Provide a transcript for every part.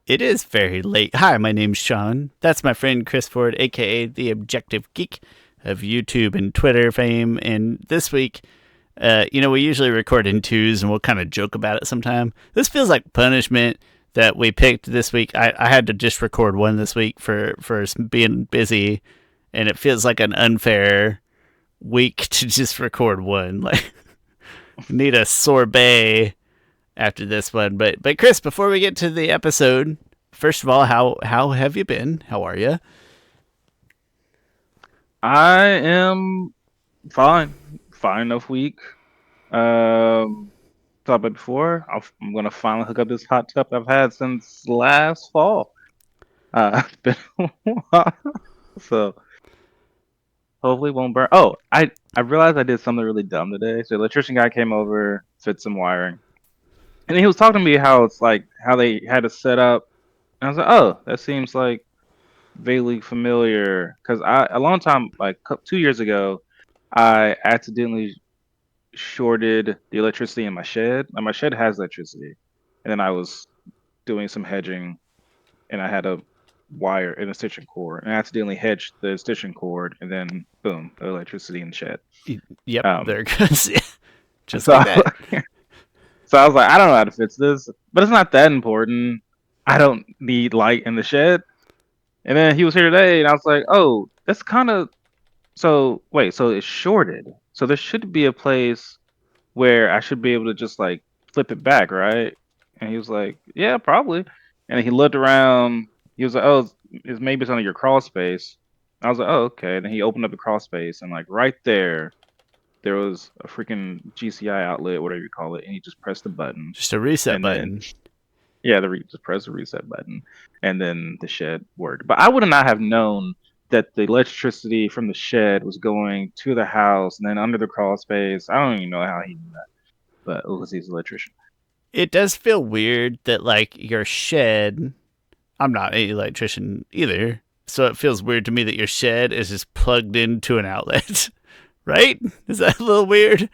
It is very late. Hi, my name's Shawn. That's my friend Chris Ford, aka the Objective Geek of YouTube and Twitter fame. And this week, we usually record in twos and we'll kind of joke about it sometime. This feels like punishment that we picked this week. I had to just record one this week for being busy, and it feels like an unfair week to just record one. Like, need a sorbet after this one. But Chris, before we get to the episode, first of all, how have you been? How are you? I am fine. Fine enough week. Talked about before. I'm gonna finally hook up this hot tub I've had since last fall. It's been a while, so hopefully it won't burn. Oh, I realized I did something really dumb today. So the electrician guy came over, fit some wiring, and he was talking to me how it's like how they had to set up. And I was like, oh, that seems like vaguely familiar because I a long time like 2 years ago I accidentally shorted the electricity in my shed. Like my shed has electricity, and then I was doing some hedging, and I had a wire and a extension cord, and I accidentally hedged the extension cord, and then boom, electricity in the shed. Yep, Um, there it goes. Just so like that. so I was like, I don't know how to fix this, but it's not that important. I don't need light in the shed. And then he was here today, and I was like, oh, that's kind of so. Wait, so it's shorted. So there should be a place where I should be able to just like flip it back, right? And he was like, yeah, probably. And he looked around. He was like, oh, maybe it's under your crawl space. I was like, oh, okay. Then he opened up the crawl space, and like right there was a freaking GCI outlet, whatever you call it, and he just pressed the button, Just a reset and then button. yeah, just press the reset button, and then the shed worked. But I would not have known that the electricity from the shed was going to the house and then under the crawl space. I don't even know how he knew that, but it was his electrician. It does feel weird that like your shed. I'm not an electrician either, so it feels weird to me that your shed is just plugged into an outlet. Right? Is that a little weird?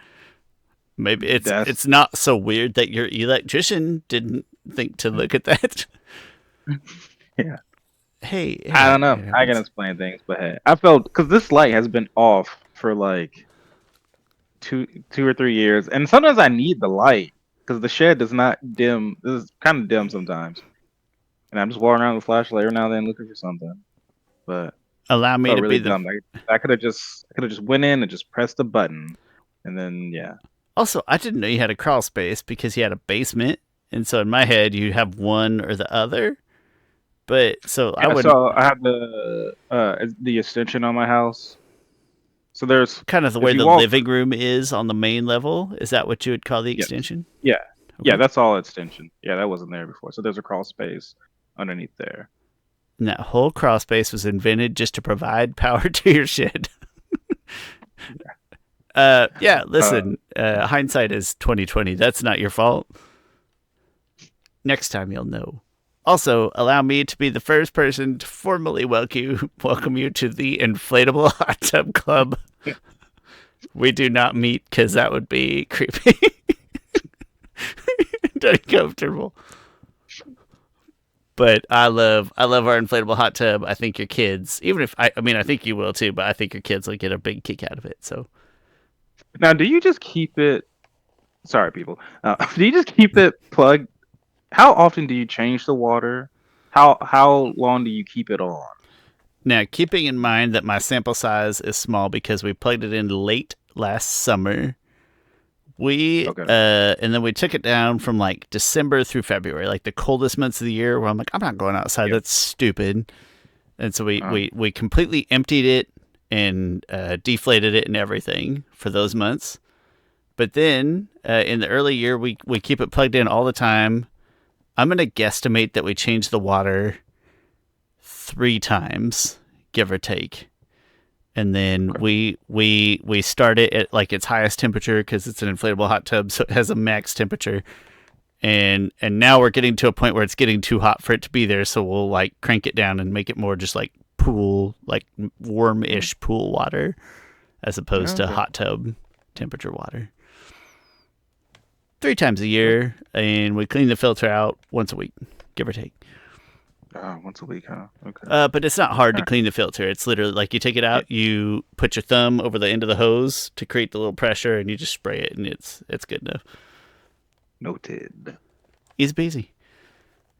Maybe it's That's not so weird that your electrician didn't think to look at that. yeah. Hey, I don't know. it I can happens. explain things, but hey, I felt because this light has been off for like two or 3 years, and sometimes I need the light because the shed does not dim. This is kind of dim sometimes, and I'm just walking around with a flashlight every now and then looking for something. But Allow I me felt to be really the. dumb. Like I could have just went in and just pressed the button, and then yeah. Also, I didn't know you had a crawl space because you had a basement, and so in my head you have one or the other. But so I Yeah, wouldn't. so I have the extension on my house. So there's Kind of the if where you the walk, living room is on the main level. Is that what you would call the yes, extension? yeah, yeah, Okay. that's all extension. Yeah, that wasn't there before. So there's a crawl space underneath there. And that whole crawl space was invented just to provide power to your shed. Yeah. Uh, Listen, hindsight is 2020. That's not your fault. Next time you'll know. Also, allow me to be the first person to formally welcome you to the Inflatable Hot Tub Club. We do not meet because that would be creepy and uncomfortable. But I love our inflatable hot tub. I think your kids, even if I think you will too, but I think your kids will get a big kick out of it. So Now, do you just keep it? Sorry, people. Do you just keep it plugged? How often do you change the water? How long do you keep it on? now, keeping in mind that my sample size is small because we plugged it in late last summer, we Okay. and then we took it down from like December through February, like the coldest months of the year. Where I'm like, I'm not going outside. Yeah. That's stupid. And so we Uh, we we completely emptied it and deflated it and everything for those months. But then in the early year, we keep it plugged in all the time. I'm gonna guesstimate that we change the water 3 times, give or take, and then okay. we start it at like its highest temperature because it's an inflatable hot tub, so it has a max temperature. And now we're getting to a point where it's getting too hot for it to be there, so we'll like crank it down and make it more just like pool, like Mm, warm-ish pool water, as opposed to okay. hot tub temperature water. 3 times a Okay. year, and we clean the filter out once a week, give or take. Once a week, huh? Okay. But it's not hard All to right. clean the filter. It's literally like you take it Yeah. out, you put your thumb over the end of the hose to create the little pressure, and you just spray it, and it's good enough. Noted. Easy peasy.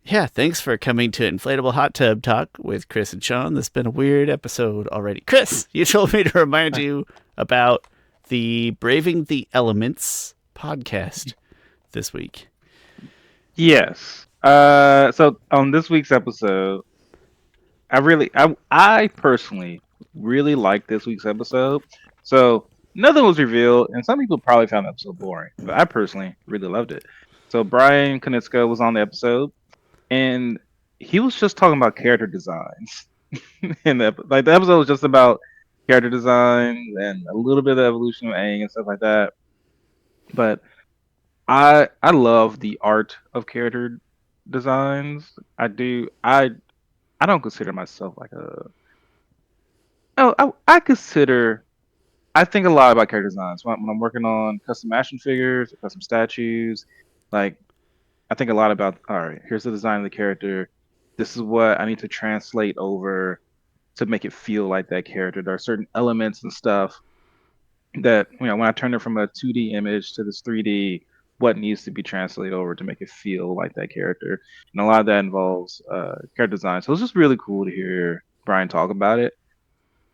Yeah, thanks for coming to Inflatable Hot Tub Talk with Chris and Shawn. This has been a weird episode already. Chris, you told me to remind you about the Braving the Elements podcast this week. Yes. So on this week's episode, I personally really like this week's episode. So nothing was revealed, and some people probably found the episode boring, but I personally really loved it. So Brian Konietzko was on the episode, and he was just talking about character designs. Like the episode was just about character designs and a little bit of the evolution of Aang and stuff like that. But I love the art of character designs. I do. I don't consider myself like a. Oh, I consider. I think a lot about character designs when I'm working on custom action figures, or custom statues. Like I think a lot about. All right, here's the design of the character. This is what I need to translate over to make it feel like that character. There are certain elements and stuff that when I turn it from a 2D image to this 3D, what needs to be translated over to make it feel like that character, and a lot of that involves character design. So it's just really cool to hear Brian talk about it.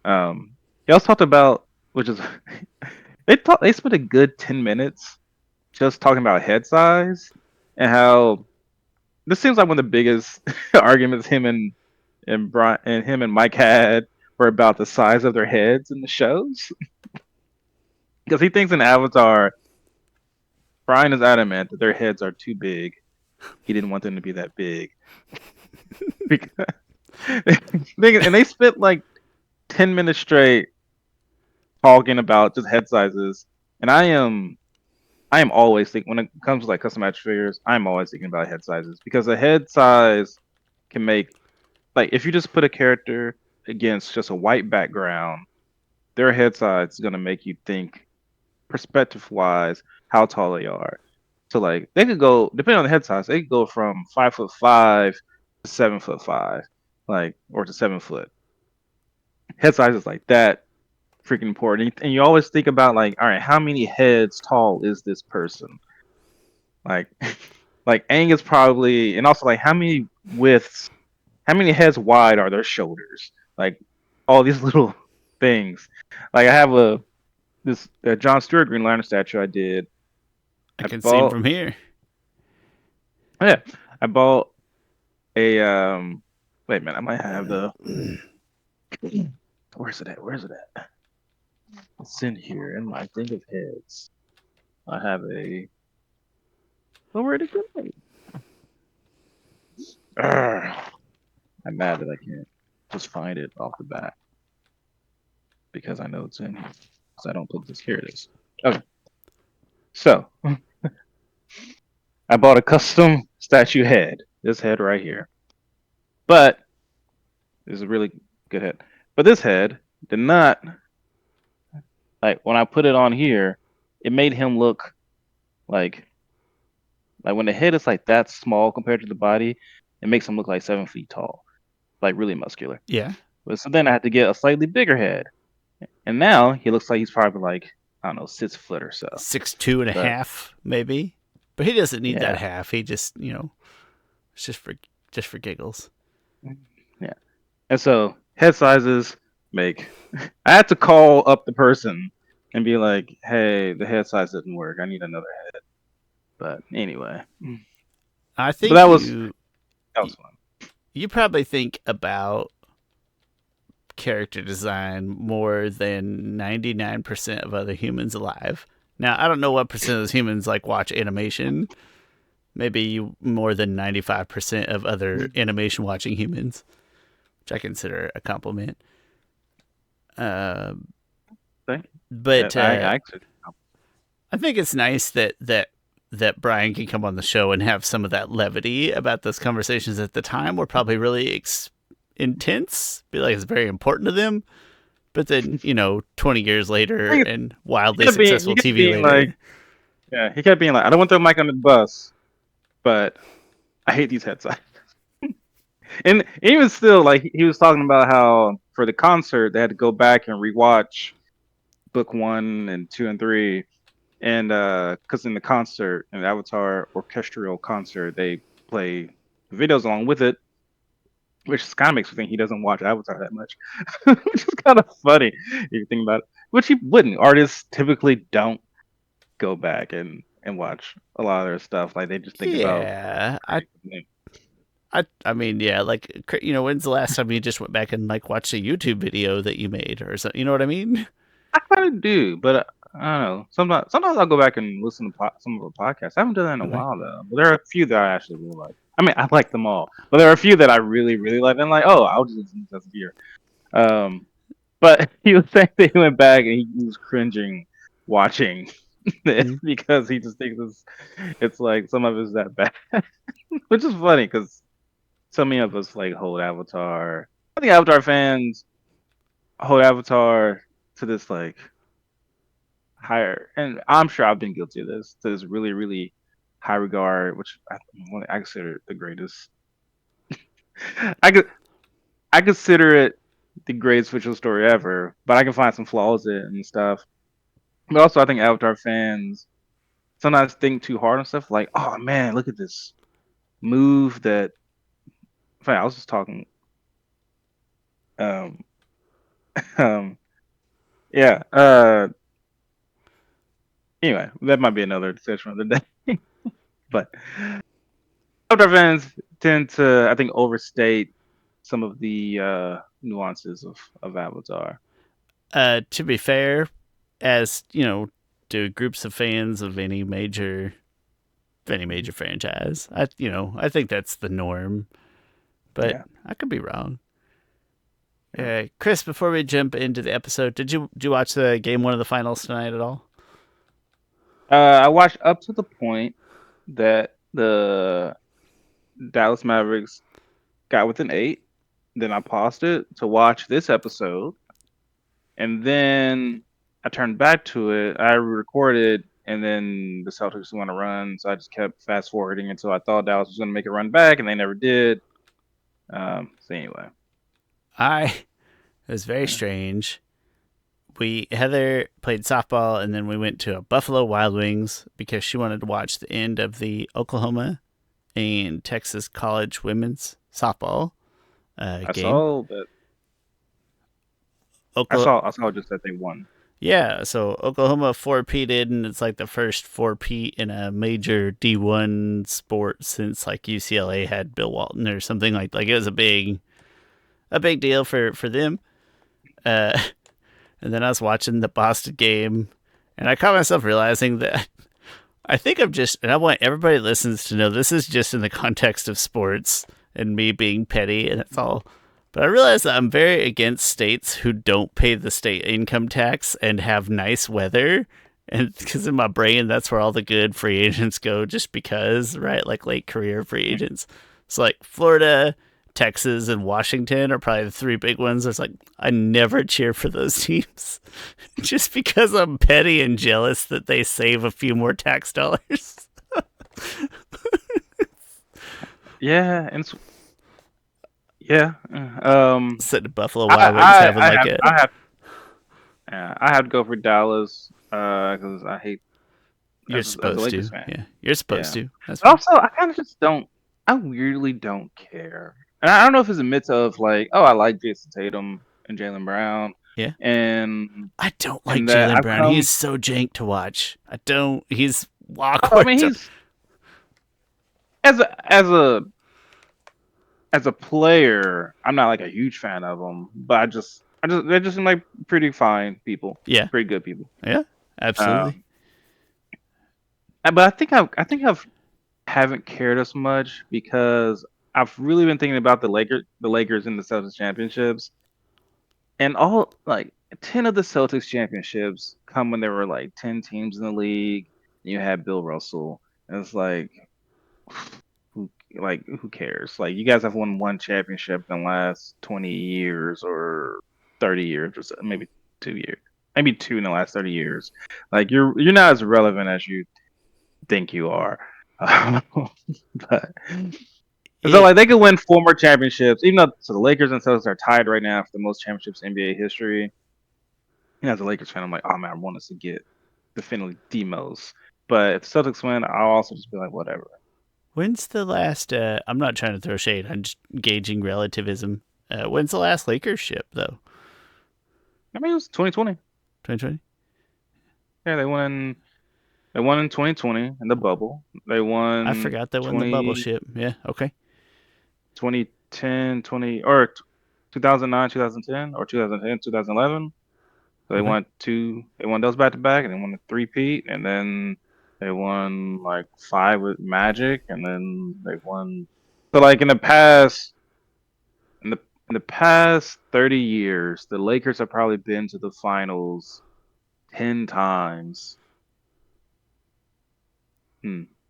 He also talked about, which is they spent a good 10 minutes just talking about head size and how this seems like one of the biggest arguments him and Mike had were about the size of their heads in the shows because he thinks in Avatar Brian is adamant that their heads are too big. He didn't want them to be that big. because, and they spent like 10 minutes straight talking about just head sizes. And I am always thinking when it comes to like custom action figures, I'm always thinking about head sizes because a head size can make like if you just put a character against just a white background, their head size is gonna make you think perspective wise how tall they are. So like they could go depending on the head size, they could go from 5'5" to 7'5", like or to 7 foot. Head size is like that freaking important, and you always think about like, all right, how many heads tall is this person? Like, like Aang is probably, and also like how many heads wide are their shoulders? Like all these little things. Like I have this John Stewart Green Lantern statue I did. I I can see him bought from here. oh, yeah, I bought a wait a minute, I might have the where's it at? Where's it at? It's in here in my thing of heads. I have a oh where'd it go? Urgh. I'm mad that I can't just find it off the bat because I know it's in here. Because I don't put this here it is. Okay. So I bought a custom statue head. This head right here. But this is a really good head. But this head did not like when I put it on here, it made him look like when the head is like that small compared to the body, it makes him look like 7 feet tall, like really muscular. Yeah, But so then I had to get a slightly bigger head, and now he looks like he's probably like I don't know 6 foot or so. 6'2" and a But half, maybe. But he doesn't need that yeah, half. He just, it's just for giggles. yeah. And so head sizes make. I had to call up the person and be like, "Hey, the head size didn't work. I need another head." But anyway, I but think that was fun. you probably think about character design more than 99% of other humans alive. Now, I don't know what percent of those humans like watch animation. Maybe more than 95% of other animation watching humans, which I consider a compliment. Uh, Thank you. but I actually I think it's nice that Brian can come on the show and have some of that levity about those conversations at the time were probably really intense. Be like it's very important to them. But then 20 years later and wildly successful he kept TV being like, later. yeah, he kept being like, I don't want to throw Mike under the bus, but I hate these head sizes. And even still, like he was talking about how for the concert they had to go back and rewatch book 1 and 2 and 3, and because in the concert, in the Avatar orchestral concert, they play videos along with it, which kind of makes me think he doesn't watch Avatar that much, which is kind of funny if you think about it. Which he wouldn't. Artists typically don't go back and watch a lot of their stuff. Like they just think about Yeah, creating. I mean, yeah, like when's the last time you just went back and like watched a YouTube video that you made or something? You know what I mean? I kind of do, but I don't know. Sometimes I'll go back and listen to some of the podcasts. I haven't done that in a Okay. while though. But there are a few that I actually really like. I mean, I like them all, but there are a few that I really, really like. And like, oh, I'll just listen to this here. Um, but he was saying that he went back and he was cringing watching it Mm. because he just thinks it's like some of it's that bad, which is funny because so many of us like hold Avatar. I think Avatar fans hold Avatar to this like higher, and I'm sure I've been guilty of this, to this really, really high regard, which I consider the greatest. I could I consider it the greatest fictional story ever, but I can find some flaws in it and stuff. But also, I think Avatar fans sometimes think too hard on stuff. Like, oh man, look at this move that. In fact, I was just talking. Um, um, yeah. Anyway, that might be another discussion of the day. But Avatar fans tend to, I think, overstate some of the nuances of Avatar. To be fair, as to groups of fans of any major franchise, I think that's the norm. But Yeah. I could be wrong. Yeah. Chris, before we jump into the episode, did you watch the game one of the finals tonight at all? I watched up to the point that the Dallas Mavericks got within 8. Then I paused it to watch this episode, and then I turned back to it. I recorded, and then the Celtics went to run, so I just kept fast forwarding until I thought Dallas was going to make a run back, and they never did. So anyway, I It was very yeah. strange. We Heather played softball, and then we went to a Buffalo Wild Wings because she wanted to watch the end of the Oklahoma and Texas college women's softball I game. saw that. Oklahoma, I saw just that they won. yeah, so Oklahoma four-peated, and it's like the first four-peat in a major D1 sport since like UCLA had Bill Walton or something like it was a big deal for them. Uh, and then I was watching the Boston game, and I caught myself realizing that I think I'm just, and I want everybody that listens to know this is just in the context of sports and me being petty, and it's all. But I realize that I'm very against states who don't pay the state income tax and have nice weather. And because in my brain, that's where all the good free agents go, just because, right? Like late career free agents. So, like Florida, Texas, and Washington are probably the three big ones. It's like, I never cheer for those teams just because I'm petty and jealous that they save a few more tax dollars. Yeah, and yeah. Sitting at Buffalo Wild Wings having like a. I have, yeah, I have to go for Dallas because I hate You're as a supposed Lakers to. fan. Yeah, you're supposed Yeah. to. That's But fine. also, I kind of just don't. I weirdly don't care, and I don't know if it's a mix of like, oh, I like Jason Tatum and Jalen Brown, Yeah. and I don't like and that Jalen I've Brown. come. He's so jank to watch. I don't. He's Oh, I awkward. mean, he's as a player, I'm not like a huge fan of him, but I just they're just seem like pretty fine people, Yeah. pretty good people. Yeah. Absolutely. Um, but I think I've haven't cared as much because I've really been thinking about the Lakers in the Celtics championships, and all like 10 of the Celtics championships come when there were like 10 teams in the league. And you had Bill Russell, and it's who cares? Like you guys have won one championship in the last 20 years or 30 years or so, maybe 2 years, maybe two in the last 30 years. Like you're not as relevant as you think you are. but So It like they could win 4 more championships, even though so the Lakers and Celtics are tied right now for the most championships in NBA history. As a Lakers fan, I'm like, oh man, I want us to get definitely the most. But if the Celtics win, I'll also just be like, whatever. When's the last? I'm not trying to throw shade. I'm just gauging relativism. When's the last Lakers ship though? I mean, it was 2020. 2020. Yeah, They won in 2020 in the bubble. They I won forgot that when the bubble 20, ship. Yeah. Okay. 2010, 20 or 2009, 2010, or 2010, 2011. So they Okay. won two. They won those back to back, and they won a three-peat, and then they won like 5 with Magic, and then they won. So like in the in the past 30 years, the Lakers have probably been to the finals 10 times.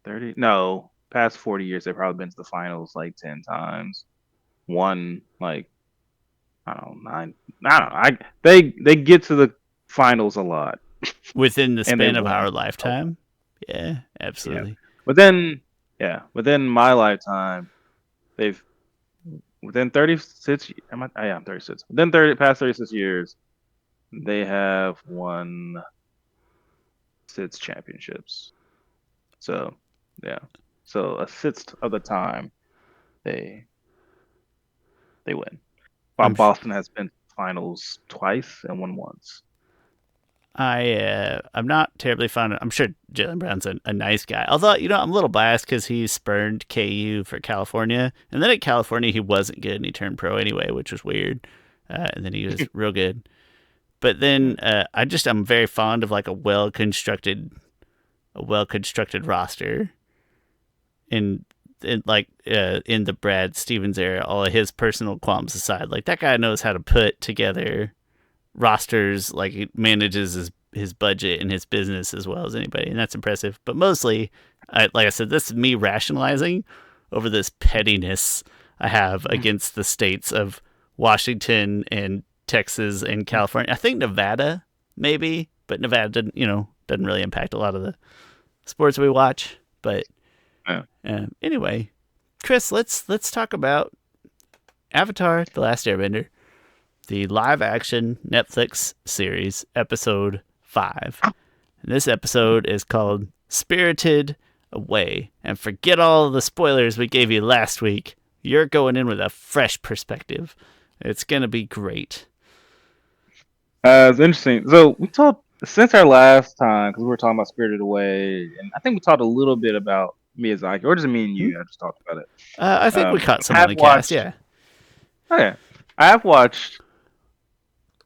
30? No, past 40 years, they've probably been to the finals like 10 times. Won like I don't know 9. I don't know. They get to the finals a lot, Within the and they span of win our a lot. lifetime. Yeah. Yeah. Absolutely. But then, yeah, within my lifetime, they've within 36. Yeah, I'm 36. Within 36 years, they have won 6 championships. So, yeah. So a sixth of the time they they win. While I'm sh- Boston has been to finals twice and won once. I'm not terribly fond of. I'm sure Jalen Brown's a nice guy. Although I'm a little biased because he spurned KU for California, and then at California he wasn't good, and he turned pro anyway, which was weird. And then he was real good. But then I'm very fond of like a well constructed roster in the Brad Stevens era. All of his personal qualms aside, like that guy knows how to put together rosters, like he manages his budget and his business as well as anybody, and that's impressive. But mostly, like I said, this is me rationalizing over this pettiness I have against the states of Washington and Texas and California. I think Nevada maybe, but Nevada doesn't really impact a lot of the sports we watch. But Yeah. anyway, Chris, let's talk about Avatar: The Last Airbender, the live action Netflix series, episode 5. And this episode is called Spirited Away. And forget all the spoilers we gave you last week. You're going in with a fresh perspective. It's going to be great. It's interesting. So we talked since our last time because we were talking about Spirited Away, and I think we talked a little bit about Miyazaki, or just me and Hmm? you. I just talked about it. I think we caught some I on have the cast, watched. yeah. Okay, I have watched.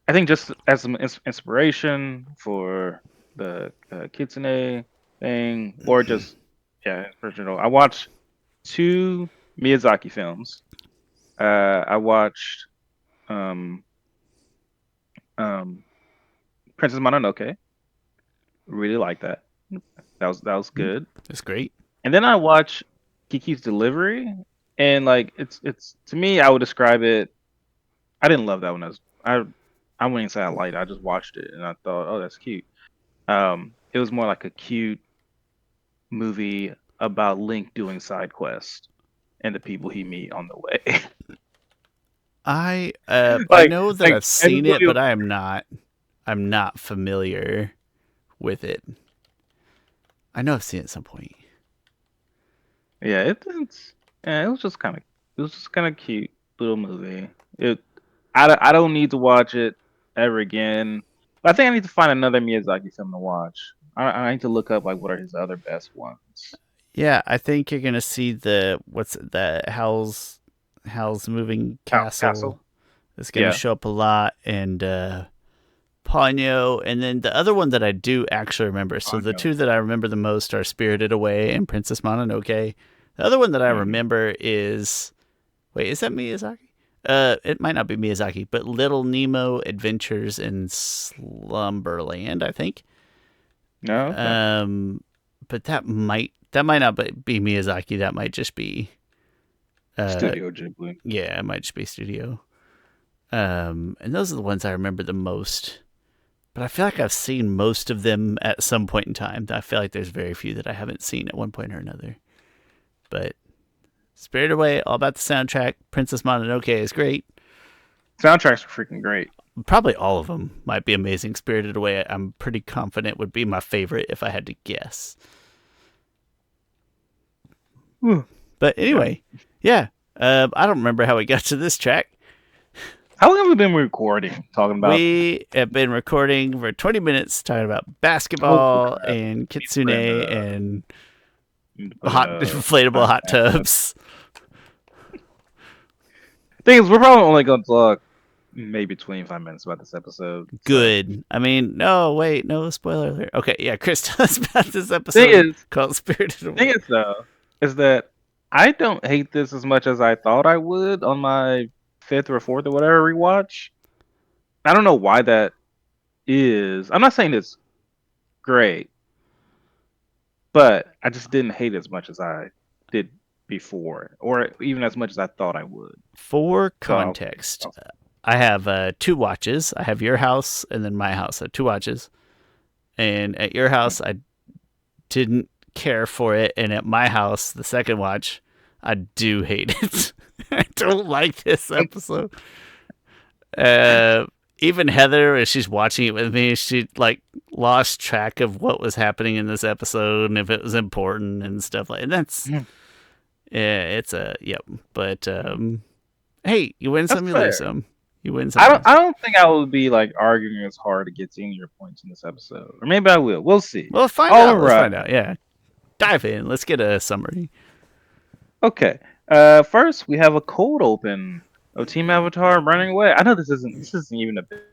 I think just as some inspiration for the Kitsune thing, or just original. I watched 2 Miyazaki films. I watched um, um, Princess Mononoke. Really like that. That was good. It's great. And then I watched Kiki's Delivery, and like it's to me, I would describe it. I didn't love that one. I wouldn't say I liked it. I just watched it and I thought, oh, that's cute. It was more like a cute movie about Link doing side quests and the people he meet on the way. I like know that like I've and seen the it, movie but I'm not familiar with it. I know I've seen it at some point. Yeah, it was just kind of cute little movie. I don't need to watch it ever again. But I think I need to find another Miyazaki film to watch. I need to look up like what are his other best ones. Yeah, I think you're gonna see the Howl's Moving House Castle Castle. is gonna Yeah. show up a lot, and Ponyo, and then the other one that I do actually remember. So Oh the no. two that I remember the most are Spirited Away and Princess Mononoke. The other one that I Hmm. remember is, wait, is that Miyazaki? It might not be Miyazaki, but Little Nemo Adventures in Slumberland, I think. No. Okay. Um, but that might not be Miyazaki. That might just be, uh, Studio Ghibli. yeah, it might just be Studio. And those are the ones I remember the most. But I feel like I've seen most of them at some point in time. I feel like there's very few that I haven't seen at one point or another. But Spirited Away, all about the soundtrack. Princess Mononoke is great. Soundtracks are freaking great. Probably all of them might be amazing. Spirited Away, I'm pretty confident would be my favorite if I had to guess. But anyway, yeah. I don't remember how we got to this track. How long have we been recording? Talking about We have been recording for 20 minutes talking about basketball and kitsune and hot inflatable hot tubs. Thing is, we're probably only going to talk maybe 25 minutes about this episode. Good. So. I mean, no, wait, no spoiler alert. Okay, yeah, Chris, tell us about this episode called Spirited Away. Thing is, though, is that I don't hate this as much as I thought I would on my 5th or 4th or whatever rewatch. I don't know why that is. I'm not saying it's great, but I just didn't hate it as much as I did before, or even as much as I thought I would. For context, I have 2 watches. I have your house and then my house. I have 2 watches. And at your house, I didn't care for it. And at my house, the second watch, I do hate it. I don't like this episode. Even Heather, as she's watching it with me, she like lost track of what was happening in this episode and if it was important and stuff like that. And that's it's a yep. But hey, you win some, you lose some. You win some. I don't think I will be like arguing as hard to get to any of your points in this episode, or maybe I will. We'll see. We'll find out. Let's find out. Yeah, dive in. Let's get a summary. Okay. First we have a cold open of Team Avatar running away. I know this isn't even a bit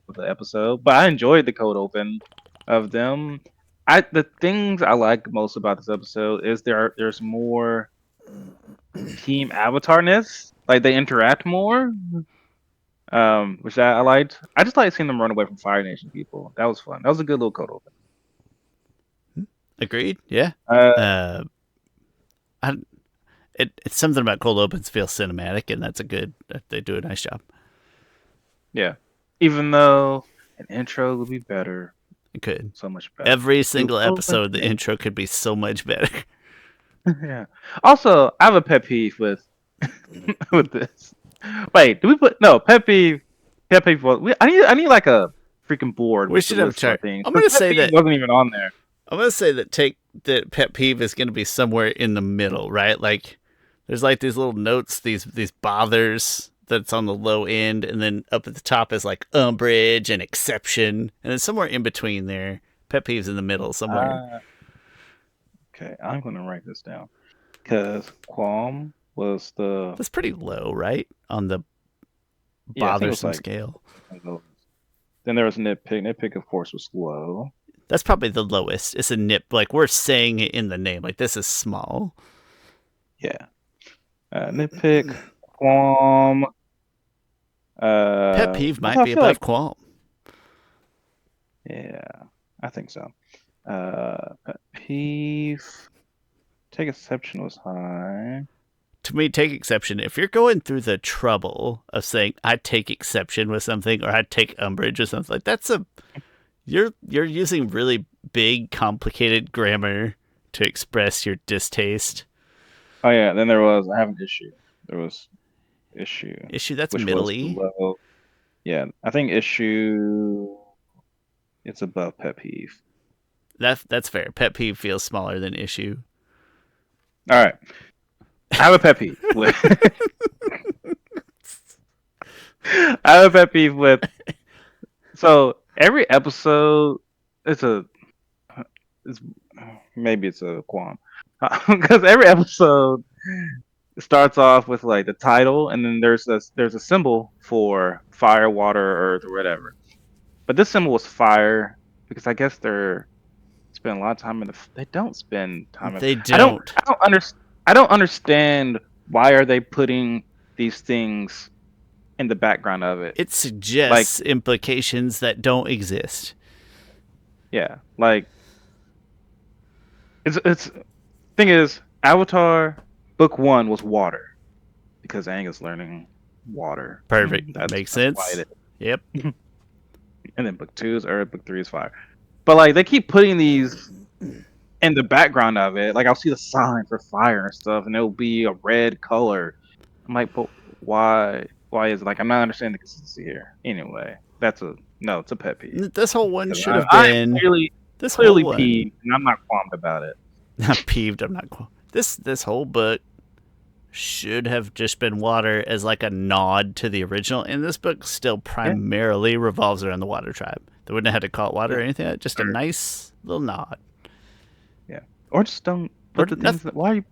of the episode, but I enjoyed the cold open of them. The things I like most about this episode is there's more Team Avatarness. Like they interact more. Which I liked. I just like seeing them run away from Fire Nation people. That was fun. That was a good little cold open. Agreed. Yeah. It's something about cold opens feels cinematic, and that's they do a nice job. Yeah. Even though an intro would be better. It could. So much better. Every single episode, the intro could be so much better. Yeah. Also, I have a pet peeve with this. Wait, do we put pet peeve? Pet peeve. I need like a freaking board. We should have a chart. I'm gonna say that wasn't even on there. I'm gonna say that pet peeve is gonna be somewhere in the middle, right? Like there's like these little notes, these bothers that's on the low end, and then up at the top is like umbrage and exception, and then somewhere in between there, pet peeves in the middle somewhere. Okay, I'm gonna write this down because qualm was that's pretty low, right? On the bothersome scale. Then there was nitpick. Nitpick, of course, was low. That's probably the lowest. It's a nip. Like we're saying it in the name. Like this is small. Yeah. Nitpick, qualm. Pet peeve might be above qualm. Yeah, I think so. Pet peeve. Take exception was high. To me, take exception. If you're going through the trouble of saying I take exception with something or I take umbrage with something, like you're using really big, complicated grammar to express your distaste. Oh yeah, then I have an issue. There was issue. Issue, that's middle-y. Yeah, I think issue. It's above pet peeve. That's fair. Pet peeve feels smaller than issue. All right. I have a pet peeve with. I have a pet peeve with. So every episode, maybe it's a qualm, because every episode starts off with like the title, and then there's a symbol for fire, water, earth, or whatever. But this symbol was fire because I guess they're spend a lot of time they don't spend time. They don't. I don't understand why are they putting these things in the background of it. It suggests implications that don't exist. Yeah, like it's thing is Avatar Book 1 was water because Aang is learning water. Perfect. That makes sense. Yep. And then Book 2 is earth. Book 3 is fire. But like they keep putting these in the background of it, like I'll see the sign for fire and stuff, and it'll be a red color. I'm like, but why? Why is it like I'm not understanding the consistency here? Anyway, it's a pet peeve. This whole one 'Cause should have I am been. This whole clearly one. peeved, and I'm not qualmed about it. Not peeved. I'm not. This whole book should have just been water as like a nod to the original, and this book still Yeah, primarily revolves around the water tribe. They wouldn't have had to call it water yeah, or anything like that. Just a or, nice little nod. yeah. Or just don't Or put the things nothing. that. Why? Are you,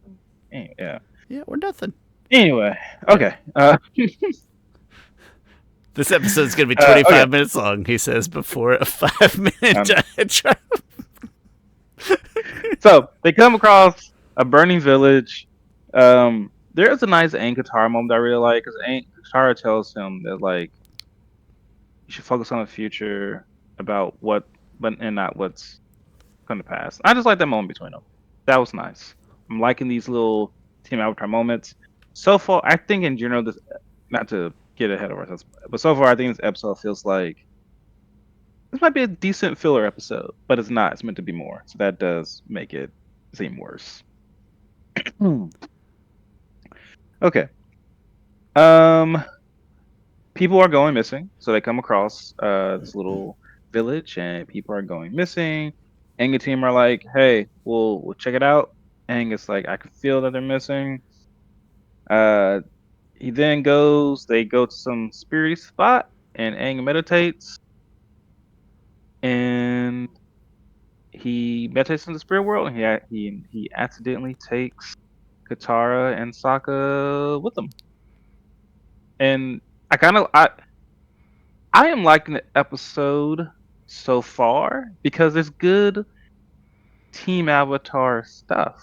yeah. Yeah, or nothing. Anyway, Yeah. okay. This episode's going to be Okay. 25 minutes long, he says, before a 5-minute diatribe. So they come across a burning village. There's a nice Aang Katara moment I really like because Aang Katara tells him that like you should focus on the future about what, but and not what's going to pass. I just like that moment between them. That was nice. I'm liking these little Team Avatar moments. So far, I think in general, this not to get ahead of ourselves, but so far I think this episode feels like this might be a decent filler episode, but it's not. It's meant to be more, so that does make it seem worse. Okay. Um, people are going missing, so they come across this little village, and people are going missing. Aang and team are like, "Hey, we'll check it out." Aang is like, "I can feel that they're missing." Uh, he then goes. They go to some spirity spot, and Aang meditates, and he meditates in the spirit world, and he accidentally takes Katara and Sokka with him. And I am liking the episode so far because there's good Team Avatar stuff.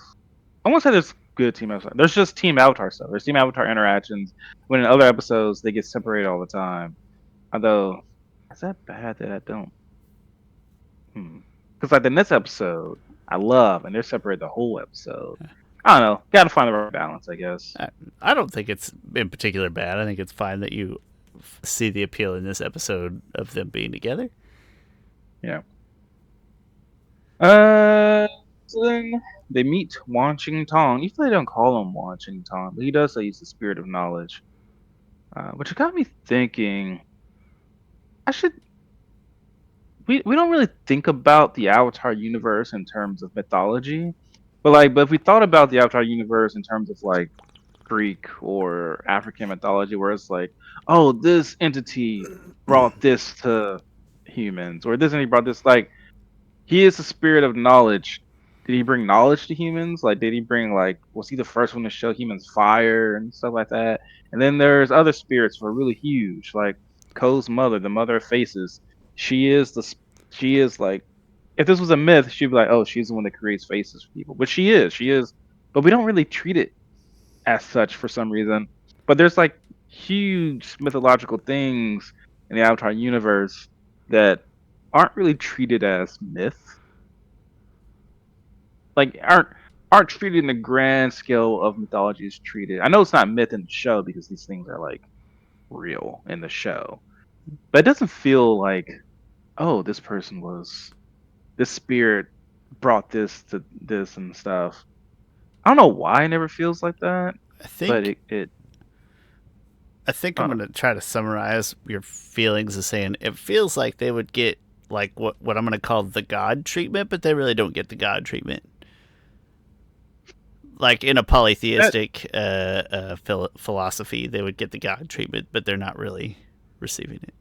I won't say there's good Team Avatar. There's just Team Avatar stuff. There's Team Avatar interactions. When in other episodes they get separated all the time. Although, is that bad that I don't? Because like the next episode, I love, and they're separated the whole episode. I don't know. Got to find the right balance, I guess. I don't think it's in particular bad. I think it's fine that you see the appeal in this episode of them being together. Yeah. So then they meet Wanching Tong. Even though they don't call him Wanching Tong, but he does say he's the spirit of knowledge. Which got me thinking. I should. We don't really think about the Avatar universe in terms of mythology, but if we thought about the Avatar universe in terms of like Greek or African mythology, where it's like, oh, this entity brought this to humans, or this entity brought this. Like, he is the spirit of knowledge. Did he bring knowledge to humans? Like, did he bring like was he the first one to show humans fire and stuff like that? And then there's other spirits who are really huge, like Ko's mother, the mother of faces. She is the she is like if this was a myth, she'd be like, oh, she's the one that creates faces for people. But she is. But we don't really treat it as such for some reason. But there's like huge mythological things in the Avatar universe that aren't really treated as myth. Like aren't treated in the grand scale of mythology is treated. I know it's not myth in the show because these things are like real in the show. But it doesn't feel like, oh, this spirit brought this to this and stuff. I don't know why it never feels like that, I but think I think I I'm don't going to try to summarize your feelings as saying it feels like they would get like what I'm going to call the God treatment, but they really don't get the God treatment. Like in a know. polytheistic philosophy, they would get the God treatment, but they're not really receiving it.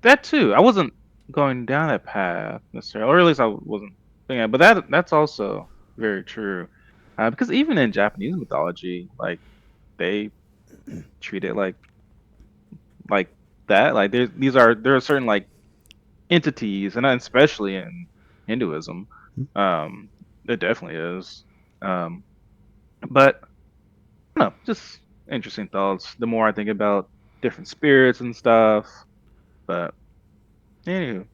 That too. I wasn't going down that path necessarily, or at least I wasn't thinking. But that's also very true, because even in Japanese mythology, like they treat it like that. Like there are certain like entities, and especially in Hinduism, um, it definitely is. Um, but I don't know, just interesting thoughts. The more I think about different spirits and stuff, but anywho,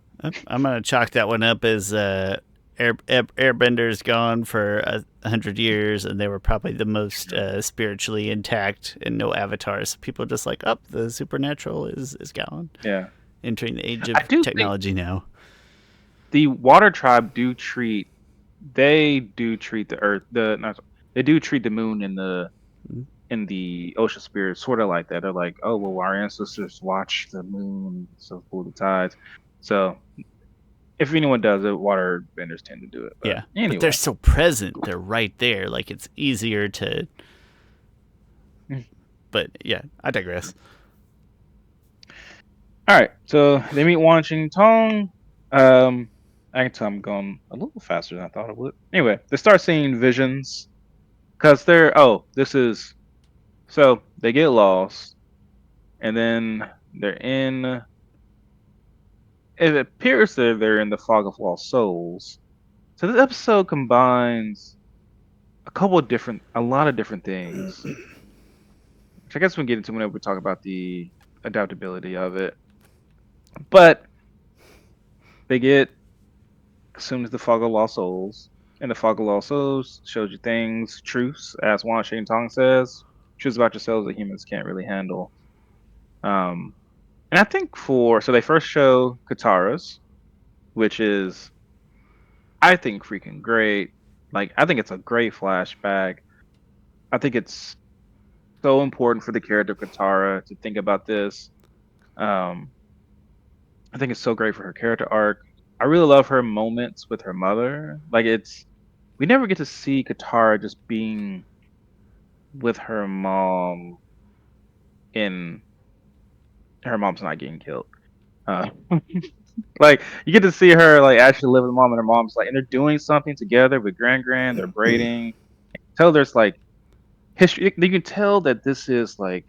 I'm going to chalk that one up as Airbender's gone for 100 years, and they were probably the most spiritually intact and no avatars. So people are just like, up, the supernatural is gone. yeah. Entering the age I of do think technology now. the water tribe do treat they do treat the Earth, they do treat the moon in the ocean spirit sort of like that. They're like, oh well, our ancestors watched the moon, so pull the tides. So if anyone does it, water benders tend to do it. But Yeah, but they're anyway, so present. They're right there. Like it's easier to. But yeah, I digress. all right. So they meet Wan Tong. Um, I can tell I'm going a little faster than I thought it would. Anyway, they start seeing visions because they're this is so they get lost and then they're in. It appears that they're in the fog of lost souls. So this episode combines a lot of different things, which I guess we can get into whenever we talk about the adaptability of it. But they get assumed as the fog of lost souls, and the fog of lost souls shows you things, truths, as Wan Shane Tong says, truths about yourselves that humans can't really handle. Um, and I think so they first show Katara's, which is I think freaking great. Like I think it's a great flashback. I think it's so important for the character of Katara to think about this. Um, I think it's so great for her character arc. I really love her moments with her mother. Like we never get to see Katara just being with her mom in her mom's not getting killed. Uh, like you get to see her like actually live with mom and her mom's like and they're doing something together with Gran. They're braiding. Tell there's like history. You can tell that this is like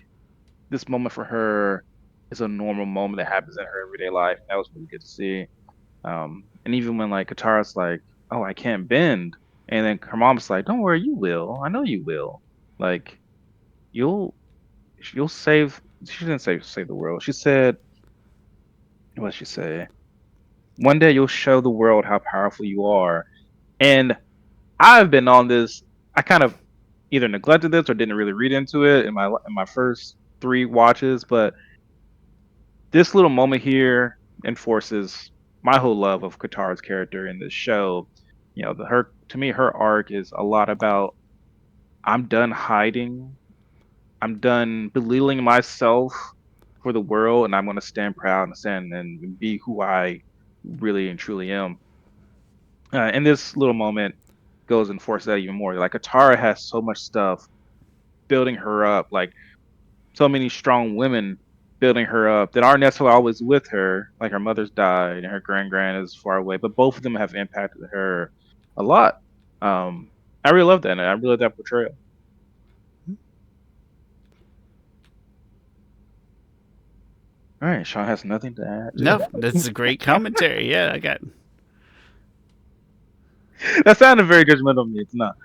this moment for her is a normal moment that happens in her everyday life. That was really good to see. And even when like Katara's like, "Oh, I can't bend," and then her mom's like, "Don't worry, you will. I know you will. Like, you'll you'll save." She didn't say save the world. She said, "What did she say? One day you'll show the world how powerful you are." And I've been on this. I kind of either neglected this or didn't really read into it in my first three watches, but this little moment here enforces my whole love of Katara's character in this show. You know, her to me her arc is a lot about I'm done hiding. I'm done belittling myself for the world, and I'm going to stand proud and stand and be who I really and truly am. And this little moment goes and forces that even more. Like Katara has so much stuff building her up, like so many strong women building her up that aren't necessarily always with her. Like her mother's died and her grand is far away, but both of them have impacted her a lot. Um, I really love that. And I really love that portrayal. All right, Shawn has nothing to add to No, that's a great commentary. Yeah, I got. that. Sounded very judgmental of me. It's not.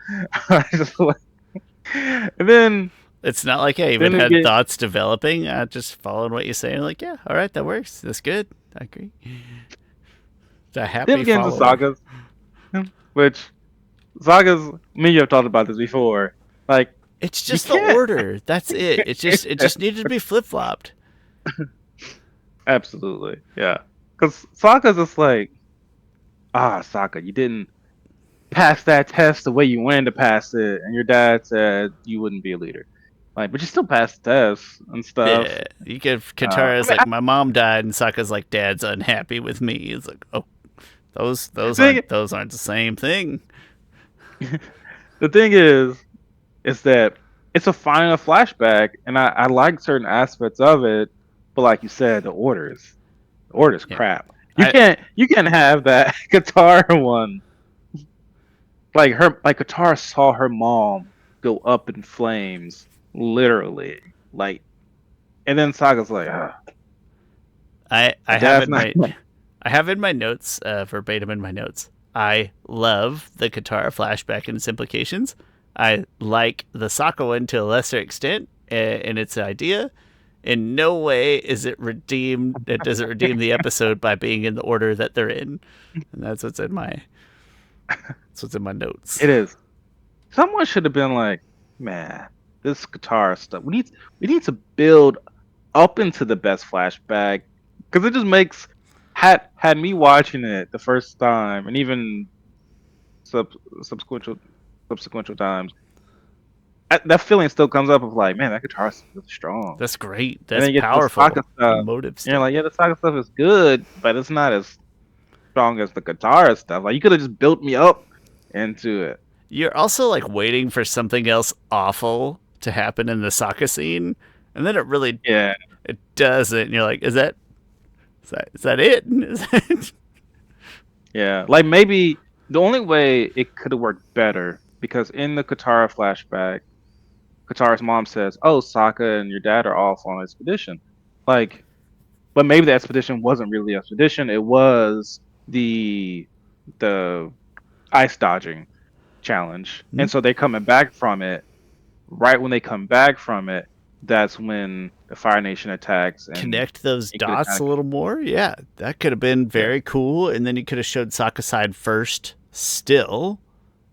And It's not like I even then we had get thoughts developing. I just followed what you say. Like, yeah, all right, that works. That's good. I agree. The then happy we get into follower. sagas, which sagas. Me, and you have talked about this before. Like It's you just the can't. order. That's it. It just needed to be flip flopped. Absolutely, yeah. Because sagas is like Sokka, you didn't pass that test the way you wanted to pass it, and your dad said you wouldn't be a leader. Like, but you still passed the test and stuff. Yeah, you give I Katara's mean, like my mom died, and Sokka's like dad's unhappy with me. It's like, oh, those thing, aren't the same thing. the thing is that it's a final flashback, and I like certain aspects of it, but like you said, the order's Yeah, crap. I You can't have that guitar one. Like Katara saw her mom go up in flames, literally. Like, and then Saga's like, my I have dad's in not. my notes, verbatim in my notes. I love the Katara flashback and its implications. I like the Sokka one to a lesser extent in its idea. In no way is it redeemed. It doesn't redeem the episode by being in the order that they're in, and that's what's in my notes. It is. Someone should have been like, man, this guitar stuff. We need to build up into the best flashback because it just makes had me watching it the first time and even sub subsequent subsequent times, that feeling still comes up of like, man, that guitar is really strong. That's great. And That's then you get to the powerful. Sokka stuff, Emotive and you're stuff. like, yeah, the Sokka stuff is good, but it's not as strong as the guitar stuff. Like you could have just built me up into it. You're also like waiting for something else awful to happen in the Sokka scene, and then Yeah, it doesn't. And you're like, is that it? Is that... yeah. Like maybe the only way it could have worked better because in the Katara flashback, Katara's mom says, "Oh, Sokka and your dad are off on an expedition." Like, but maybe the expedition wasn't really an expedition. It was the ice dodging challenge, Hmm? and so they're coming back from it. Right when they come back from it, that's when the Fire Nation attacks, and Connect those it could have dots kind a of little more. Yeah, that could have been yeah, very cool. And then you could have showed Sokka side first, still,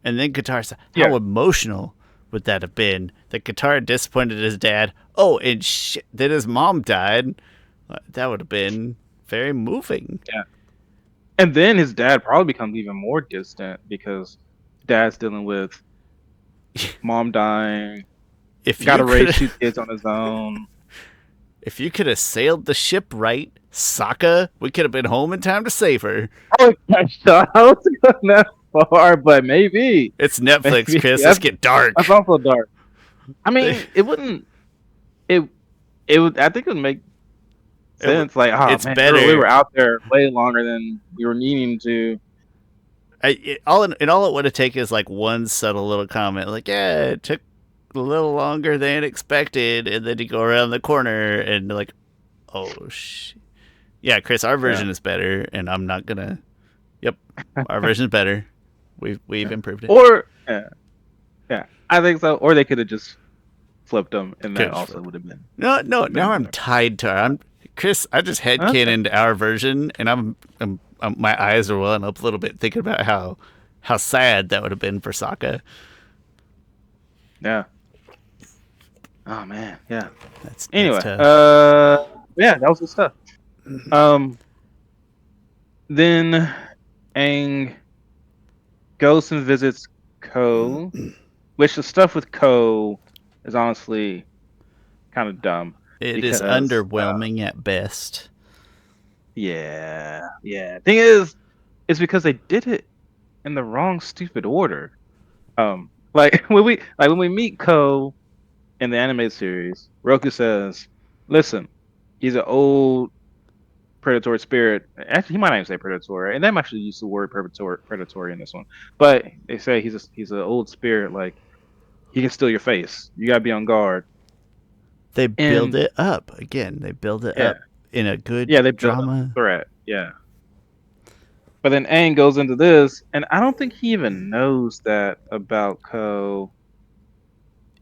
and then Katara side. yeah, How emotional would that have been? That Katara disappointed his dad. Oh, and shit, then his mom died. That would have been very moving. yeah. And then his dad probably becomes even more distant because dad's dealing with mom dying, If got you to raise could, two kids on his own. if you could have sailed the ship right, Sokka, we could have been home in time to save her. Oh, gosh, I was going that far, but maybe, It's Netflix, maybe Chris. Let's get that's dark. also dark. I mean, it wouldn't. It it would. I think it would make sense. Like, oh It's man, we better. were out there way longer than we were needing to. All it would have taken is like one subtle little comment, like, yeah, it took a little longer than expected, and then you go around the corner and like, oh shit. Yeah, Chris, our Yeah, version is better, and I'm not gonna. Yep, our version is better. We've yeah. improved it. Or yeah, yeah, I think so. Or they could have just flipped them, and that Good. also would have been No, no. Now I'm better. tied to. I'm Chris. I just Okay. headcanoned our version, and my eyes are welling up a little bit thinking about how sad that would have been for Sokka. Yeah. Oh man. Yeah. That's Anyway, tough. yeah, that was good stuff. Um, then Aang goes and visits Ko, which the stuff with Ko is honestly kind of dumb It is because, underwhelming at best. yeah, yeah. Thing is, it's because they did it in the wrong stupid order. Like when we meet Ko in the animated series, Roku says, "Listen, he's an old predatory spirit. Actually, he might not even say predatory, and they might actually use the word predatory in this one. But they say he's an old spirit. Like he can steal your face. You gotta be on guard. They build And it up again. They build it yeah, up in a good yeah, they build up the drama. threat. Yeah, but then Aang goes into this, and I don't think he even knows that about Ko.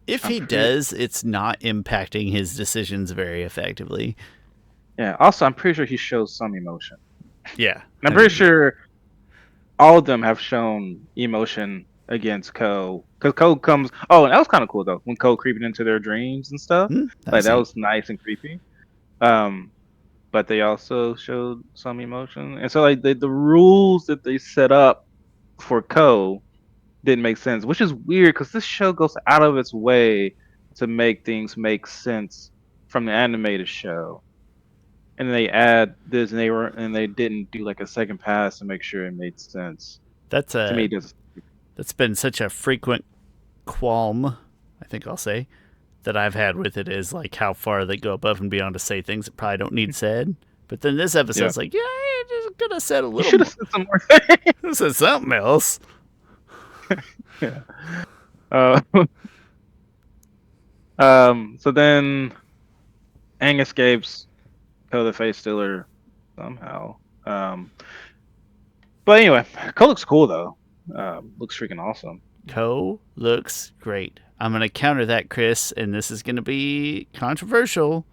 If I'm he pretty. does, it's not impacting his decisions very effectively. Yeah. Also, I'm pretty sure he shows some emotion. Yeah, And I'm I pretty mean, sure all of them have shown emotion against Ko. Because Ko comes. Oh, and that was kind of cool though when Ko creeping into their dreams and stuff. that Like was that neat. was nice and creepy. Um, but they also showed some emotion, and so like the rules that they set up for Ko didn't make sense, which is weird because this show goes out of its way to make things make sense from the animated show. And they add this, and they didn't do like a second pass to make sure it made sense. That's To me, a it does. that's been such a frequent qualm. I think I'll say that I've had with it is like how far they go above and beyond to say things that probably don't need said. But then this Yeah, episode's like, yeah, I just could have said a you little should have more. said some more things. Said something else. Yeah. Uh, so then Aang escapes Ko the Face Stealer somehow. But anyway, Ko looks cool though. Looks freaking awesome. Ko looks great. I'm going to counter that, Chris, and this is going to be controversial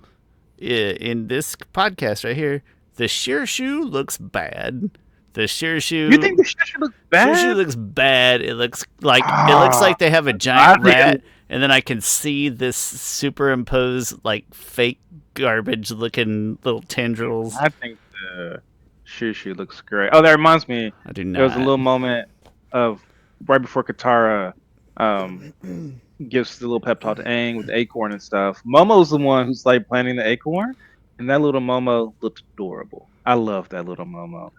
in this podcast right here. The Shirshu looks bad. The You think Shirshu the shit looks Shirshu bad? looks bad. It looks like Ah, they have a I giant think rat, and then I can see this superimposed like fake garbage looking little tendrils. I think the Shushu looks great. Oh, that reminds me. I do There was a not. little moment of right before Katara um, gives the little pep talk to Aang with the acorn and stuff. Momo's the one who's like planting the acorn, and that little Momo looked adorable. I love that little Momo.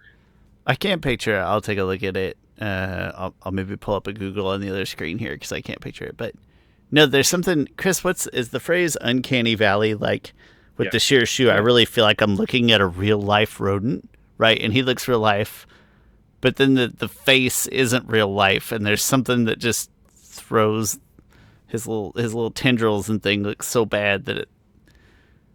I can't picture it. I'll take a look at it. I'll maybe pull up a Google on the other screen here because I can't picture it. But no, there's something. Chris, is the phrase "uncanny valley" like with Yeah, the sheer shoe? I yeah. really feel like I'm looking at a real life rodent, right? And he looks real life, but then the face isn't real life, and there's something that just throws his little tendrils and thing looks so bad that it.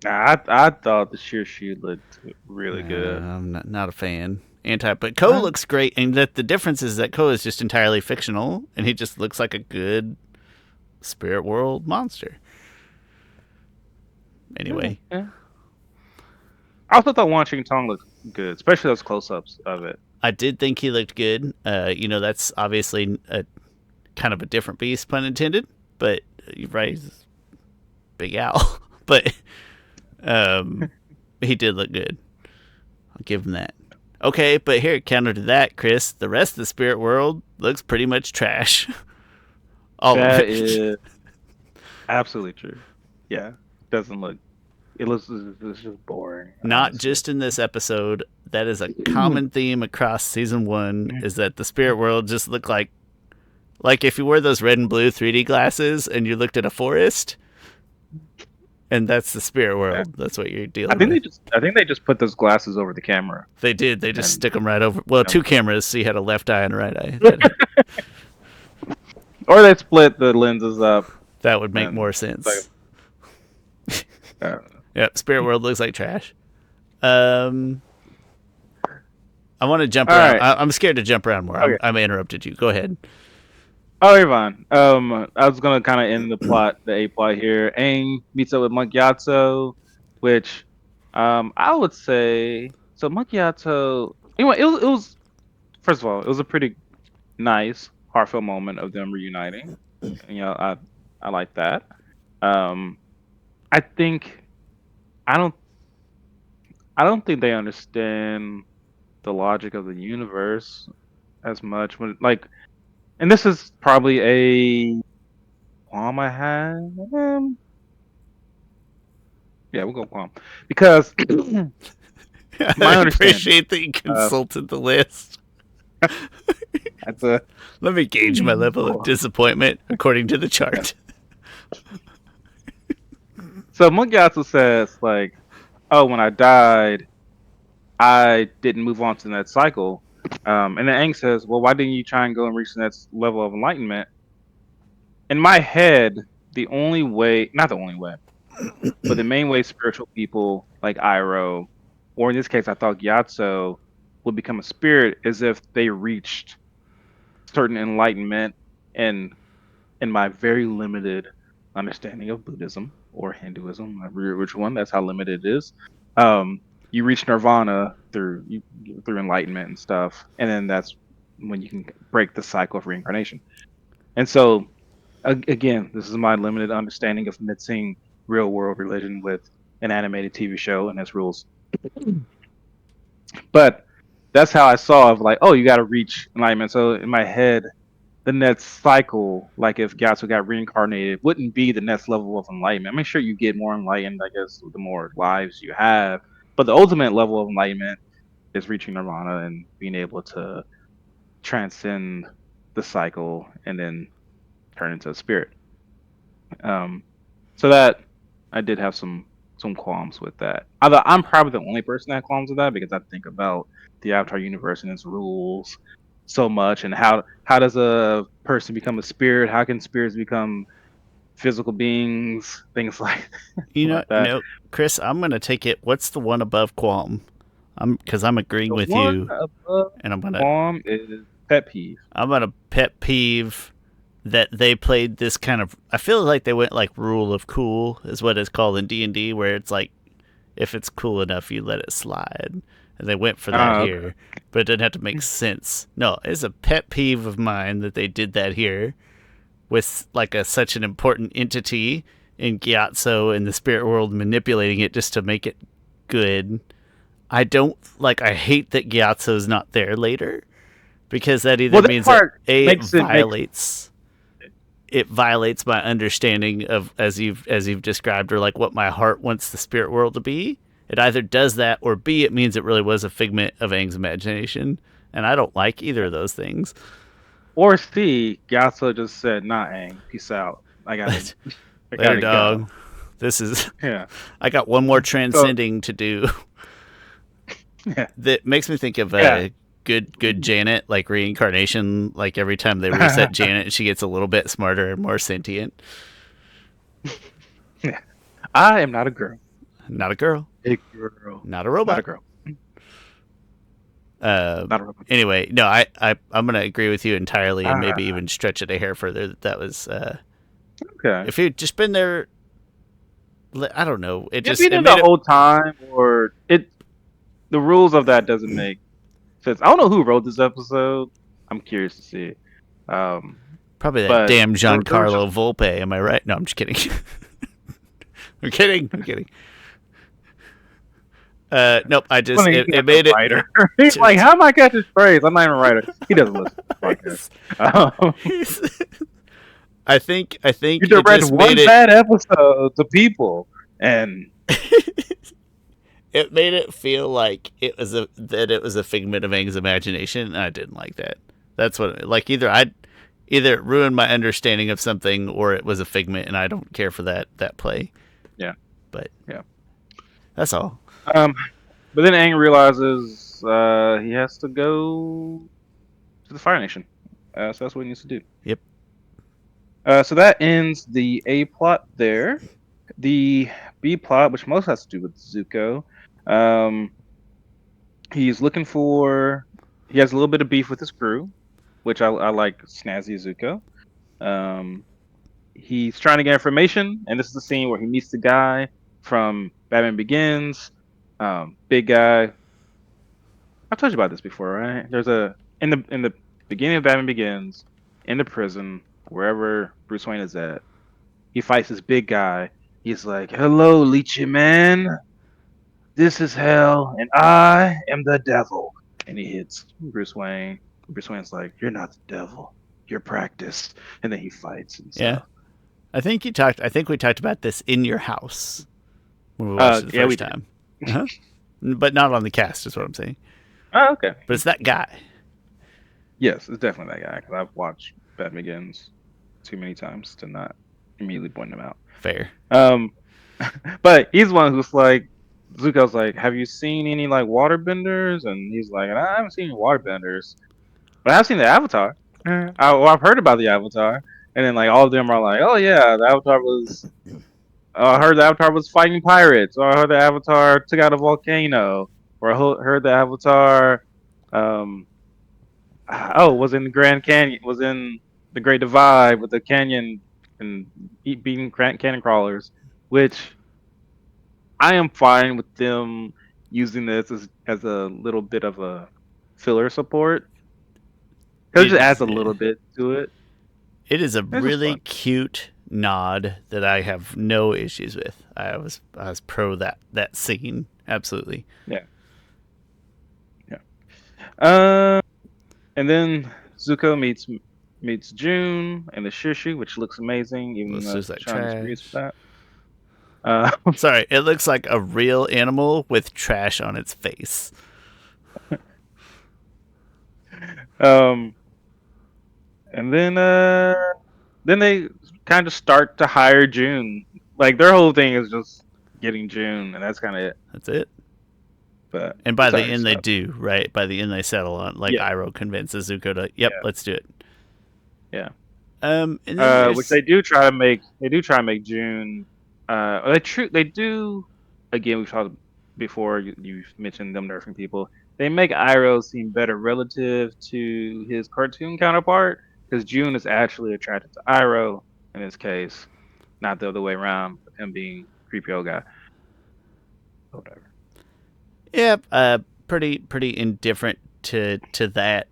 I thought the sheer shoe looked really good. I'm not a fan. But Ko Uh, looks great, and that the difference is that Ko is just entirely fictional, and he just looks like a good spirit world monster. yeah, Anyway, yeah. I also thought Washington Tong looked good, especially those close-ups of it. I did think he looked good. That's obviously a kind of a different beast, pun intended. But you're right, he's Big Al. But he did look good. I'll give him that. Okay, but here, counter to that, Chris, the rest of the spirit world looks pretty much trash. All of That it. is absolutely true. Yeah, doesn't look. It looks it's just boring. Not Honestly. just in this episode. That is a common theme across season one. Is that the spirit world just looked like if you wore those red and blue 3D glasses and you looked at a forest, and that's the spirit Yeah. world. That's what you're dealing with. I think they just put those glasses over the camera. They did. They just And stick them right over. Well, two cameras, so you had a left eye and a right eye. or they split the lenses up. That would make And more it's sense. like, Yeah, spirit world looks like trash. I want to jump All around. right. I'm scared to jump around more. Okay. I interrupted you. Go ahead. Oh, you're fine. I was gonna kind of end the A plot here. Aang meets up with Monk Yatso, which, I would say, so Monk Yatso. Anyway, it was first of all, it was a pretty nice, heartfelt moment of them reuniting. I like that. Um, I think I don't I don't think they understand the logic of the universe as much when like, and this is probably a qualm I had. Yeah, we'll go qualm because my I understanding. appreciate that you consulted the list. That's a Let me gauge my level of disappointment according to the chart. so Mugyatsu says like, oh, when I died, I didn't move on to the next cycle. And then Aang says, well, why didn't you try and go and reach the next level of enlightenment? In my head, the only way, not the only way, but the main way spiritual people like Iroh, or in this case, I thought Gyatso would become a spirit is if they reached certain enlightenment. And in my very limited understanding of Buddhism or Hinduism, I forget which one, that's how limited it is. You reach nirvana through enlightenment and stuff, and then that's when you can break the cycle of reincarnation. And so, again, this is my limited understanding of mixing real world religion with an animated TV show and its rules. But that's how I saw of like, oh, you got to reach enlightenment. So in my head, the next cycle, like if Gyatso got reincarnated, wouldn't be the next level of enlightenment. I mean, sure, you get more enlightened, I guess, the more lives you have. But the ultimate level of enlightenment is reaching nirvana and being able to transcend the cycle and then turn into a spirit. So that I did have some qualms with that. Although I'm probably the only person that had qualms with that because I think about the Avatar universe and its rules so much, and how does a person become a spirit? How can spirits become physical beings? Things like like that. Chris, I'm gonna take it. What's the one above Qualm? Because I'm agreeing The with one you, above and qualm is pet peeve. I'm gonna pet peeve that they played this kind of. I feel like they went like rule of cool is what it's called in D&D, where it's like if it's cool enough, you let it slide, and they went for that Okay. here, but it didn't have to make sense. No, it's a pet peeve of mine that they did that here with like such an important entity in Gyatso in the spirit world manipulating it just to make it good. I don't like. I hate that Gyatso's not there later. because that either Well, that means that part A, makes it make it violates my understanding of as you've described, or like what my heart wants the spirit world to be. It either does that, or B, it means it really was a figment of Aang's imagination, and I don't like either of those things. or C, Gyatso just said, "Nah, Aang, peace out. I gotta, I Later, gotta go." dog. This is. Yeah. I got one more So transcending to do. yeah, That makes me think of yeah. good Janet, like reincarnation. Like every time they reset Janet, she gets a little bit smarter and more sentient. Yeah. I am not a girl. Not a girl, Big girl. not a Not a robot. girl. Uh, Not a robot. anyway, no, I'm gonna agree with you entirely, and maybe Ah, even stretch it a hair further. That was okay. if you'd just been there. I don't know. It If just you it knew the made it. whole time, or it, the rules of that doesn't make sense. I don't know who wrote this episode. I'm curious to see. Um, Probably that but damn there was just Giancarlo Volpe. Am I right? No, I'm just kidding. I'm kidding. I'm kidding. Nope. I just funny. it He's a made it. writer. He's like, how am I catch his phrase? I'm not even a writer. He doesn't listen to the podcast. I think You it direct just one made it. bad episode to people, and It made it feel like it was a figment of Aang's imagination, and I didn't like that. That's what like either it ruined my understanding of something, or it was a figment, and I don't care for that play. yeah, But yeah. that's all. Um, but then Aang realizes he has to go to the Fire Nation. So that's what he needs to do. Yep. So that ends the A plot there. The B plot, which most has to do with Zuko, um, he's looking for. He has a little bit of beef with his crew, which I like snazzy Zuko. Um, he's trying to get information, and this is the scene where he meets the guy from Batman Begins. Big guy. I've told you about this before, right? There's a in the beginning of Batman Begins, in the prison, wherever Bruce Wayne is at, he fights this big guy. He's like, "Hello, Leechy man. This is hell, and I am the devil." And he hits Bruce Wayne. Bruce Wayne's like, "You're not the devil. You're practiced." And then he fights and Yeah. stuff. I think you talked. I think we talked about this in your house when we watched it the Yeah, we first did. time. Uh-huh. But not on the cast, is what I'm saying. Oh, okay. But it's that guy. Yes, it's definitely that guy because I've watched Batman Begins too many times to not immediately point him out. Fair. Um, but he's one who's like, Zuko's like, "Have you seen any like waterbenders?" And he's like, "I haven't seen any waterbenders, but I've seen the Avatar. I've heard about the Avatar." And then like all of them are like, "Oh yeah, the Avatar was. I heard the Avatar was fighting pirates, or I heard the Avatar took out a volcano, or heard the Avatar, um, was in the Grand Canyon, was in the Great Divide with the canyon and beating canyon crawlers," which I am fine with them using this as a little bit of a filler support because it It just adds is. a little bit to it. It is a It's just really fun. cute nod that I have no issues with. I was pro that scene. Absolutely. Yeah, yeah. And then Zuko meets June and the Shishi, which looks amazing, even Let's though lose that Sean disagrees with trash. that. Uh, Sorry, it looks like a real animal with trash on its face. um, and then they kind of start to hire June. Like their whole thing is just getting June, and that's kind of it. That's it. But And by it's the already end, they stuff. do, right? By the end, they settle on, like, Yeah, Iroh convinces Zuko to, yep, yeah, let's do it. yeah. And then Which there's, they do try to make. They do try to make June. They do. Again, we've talked before. You've mentioned them nerfing people. They make Iroh seem better relative to his cartoon counterpart because June is actually attracted to Iroh in this case, not the other way around. With him being creepy old guy. Whatever. yeah, pretty indifferent to that.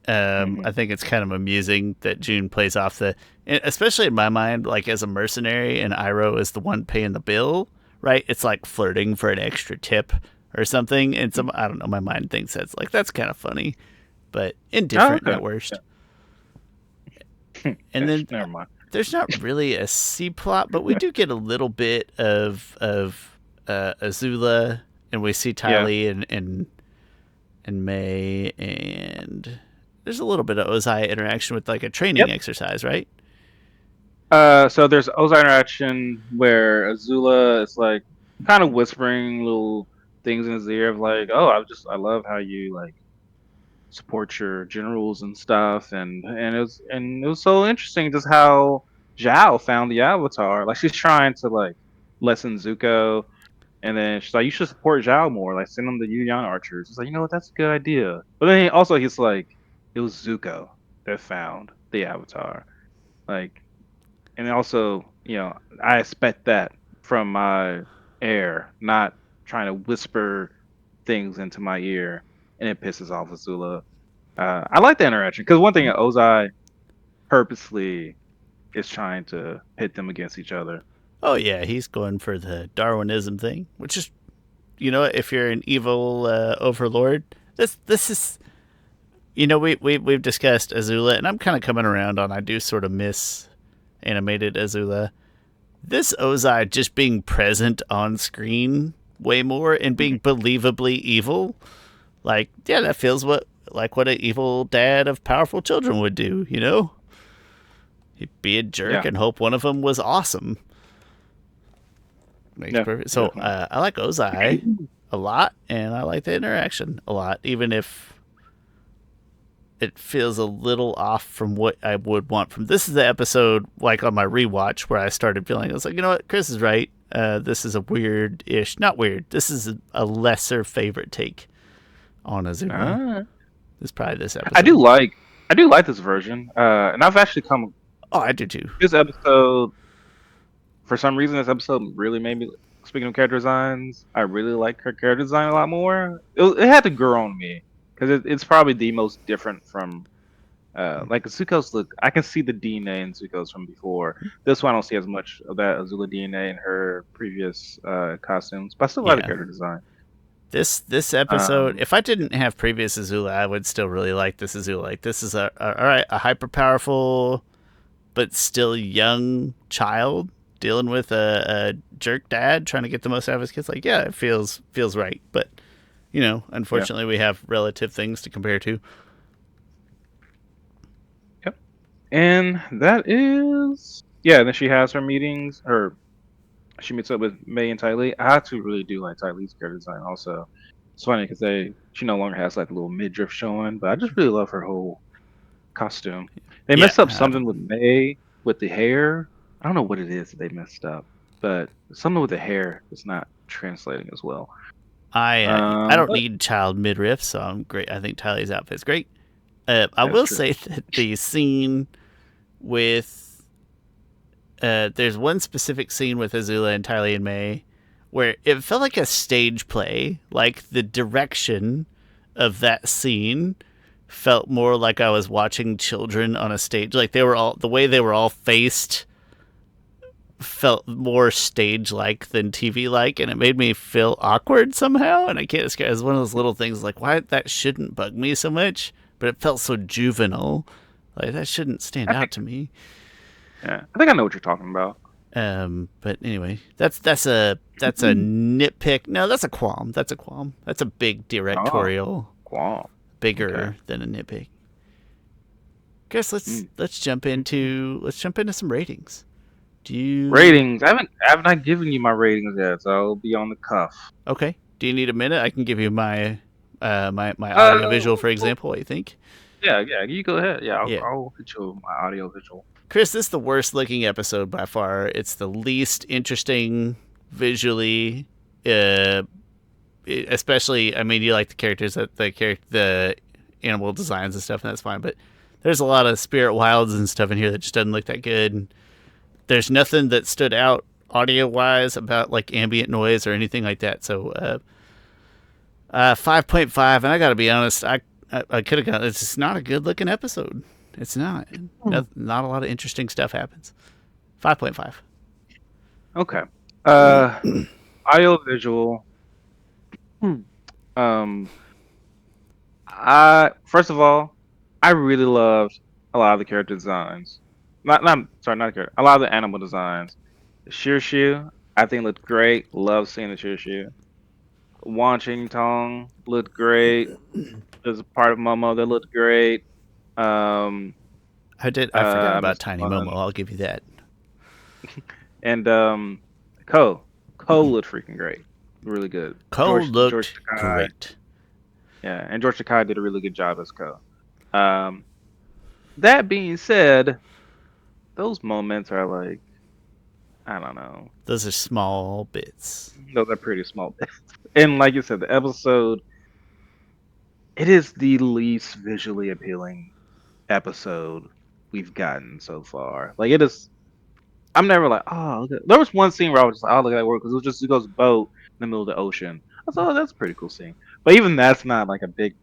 Hmm. I think it's kind of amusing that June plays off especially in my mind, like as a mercenary, and Iroh is the one paying the bill, right? It's like flirting for an extra tip or something. And I don't know, my mind thinks that's kind of funny, but Oh, indifferent okay. at worst. Yeah. And Gosh, then never mind. there's not really a C plot, but we do get a little bit of Azula, and we see Yeah. Tylee and May, and there's a little bit of Ozai interaction with like a training Yep. exercise, right? So there's Ozai interaction where Azula is like kind of whispering little things in his ear of like, "Oh, I love how you like support your generals and stuff," and it was so interesting just how Zhao found the Avatar. Like she's trying to like lessen Zuko, and then she's like, "You should support Zhao more. Like send him the Yu Yang archers." It's like, you know what? That's a good idea. But then he's like, it was Zuko that found the Avatar. Like, and also, I expect that from my heir, not trying to whisper things into my ear, and it pisses off Azula. I like the interaction because one thing Ozai purposely is trying to pit them against each other. Oh yeah, he's going for the Darwinism thing, which is, you know, if you're an evil overlord, this is, you know, we've discussed Azula, and I'm kind of coming around on I do sort of miss animated Azula. This Ozai just being present on screen way more and being Mhm. believably evil, like yeah, that feels what an evil dad of powerful children would do. You know, he'd be a jerk Yeah, and hope one of them was awesome. Makes yeah, perfect. So definitely. I like Ozai a lot, and I like the interaction a lot, even if it feels a little off from what I would want from. This is the episode, like on my rewatch, where I started feeling I was like, you know what, Chris is right. This is a weird-ish, not weird. This is a lesser favorite take on Azula. Uh, It's probably this I do episode. like I do like this version, and I've actually come Oh, I do too. this episode for some reason. This episode really made me. Speaking of character designs, I really like her character design a lot more. It had to grow on me because it's probably the most different from like Zuko's look. I can see the DNA in Zuko's from before. This one I don't see as much of that Azula DNA in her previous costumes, but I still like the Yeah. character design. This episode, Um, if I didn't have previous Azula, I would still really like this Azula. Like this is all right, a hyper powerful but still young child dealing with a jerk dad trying to get the most out of his kids. Like, yeah, it feels right. But you know, yeah, unfortunately, we have relative things to compare to. yep. And that is yeah. Then she has her meetings, or she meets up with May and Ty Lee. I actually really do like Ty Lee's character design. Also, it's funny because she no longer has like a little midriff showing, but I just really love her whole costume. They Yeah, messed up something with May with the hair. I don't know what it is that they messed up, but something with the hair is not translating as well. I don't But need child midriff, so I'm great. I think Tyler's outfit's great. I that's will true. say that the scene with there's one specific scene with Azula and Tyler and May where it felt like a stage play. Like the direction of that scene felt more like I was watching children on a stage. Like they were all the way they were all faced felt more stage like than TV like, and it made me feel awkward somehow. And I can't describe it as one of those little things like why that shouldn't bug me so much, but it felt so juvenile. Like that shouldn't stand I out think to me. yeah, I think I know what you're talking about. But anyway, that's a nitpick. No, that's a qualm. That's a qualm. That's a big Oh, directorial, Guam. Okay. bigger than a nitpick. Guess Hmm. let's jump into some ratings. Do you Ratings. I haven't I given you my ratings yet, so I'll be on the cuff. okay? Do you need a minute? I can give you my audio Uh, visual, for example. What you think? yeah, yeah. You go ahead. Yeah, I'll, Yeah, I'll hit you with my audio visual. Chris, this is the worst looking episode by far. It's the least interesting visually. Uh, Especially, I mean, you like the characters, that the animal designs and stuff, and that's fine. But there's a lot of spirit wilds and stuff in here that just doesn't look that good. There's nothing that stood out audio wise about like ambient noise or anything like that. So 5.5, and I got to be honest, I could have got. It's just not a good looking episode. It's not. Hmm. Not a lot of interesting stuff happens. 5.5. Okay. Uh, audio visual. Hmm. Um, First of all, I really loved a lot of the character designs. Not sorry, not character. A lot of the animal designs. The Shirshu, I think looked great. Love seeing the Shirshu. Wan Ching Tong looked great. There's a part of Momo that looked great. Um, I forgot I about missed Tiny Momo. one. I'll give you that. And Ko. Ko looked freaking great. Really good. Cole George looked Takai. great. Yeah, and George Takai did a really good job as Ko. Um, that being said, those moments are like, I don't know. Those are small bits. Those are pretty small. And like you said, the episode, it is the least visually appealing episode we've gotten so far. Like it is. I'm never like, oh, look there was one scene where I was just like, oh, look at that work because it goes boat in the middle of the ocean. I thought, oh, that's a pretty cool scene. But even that's not like a big.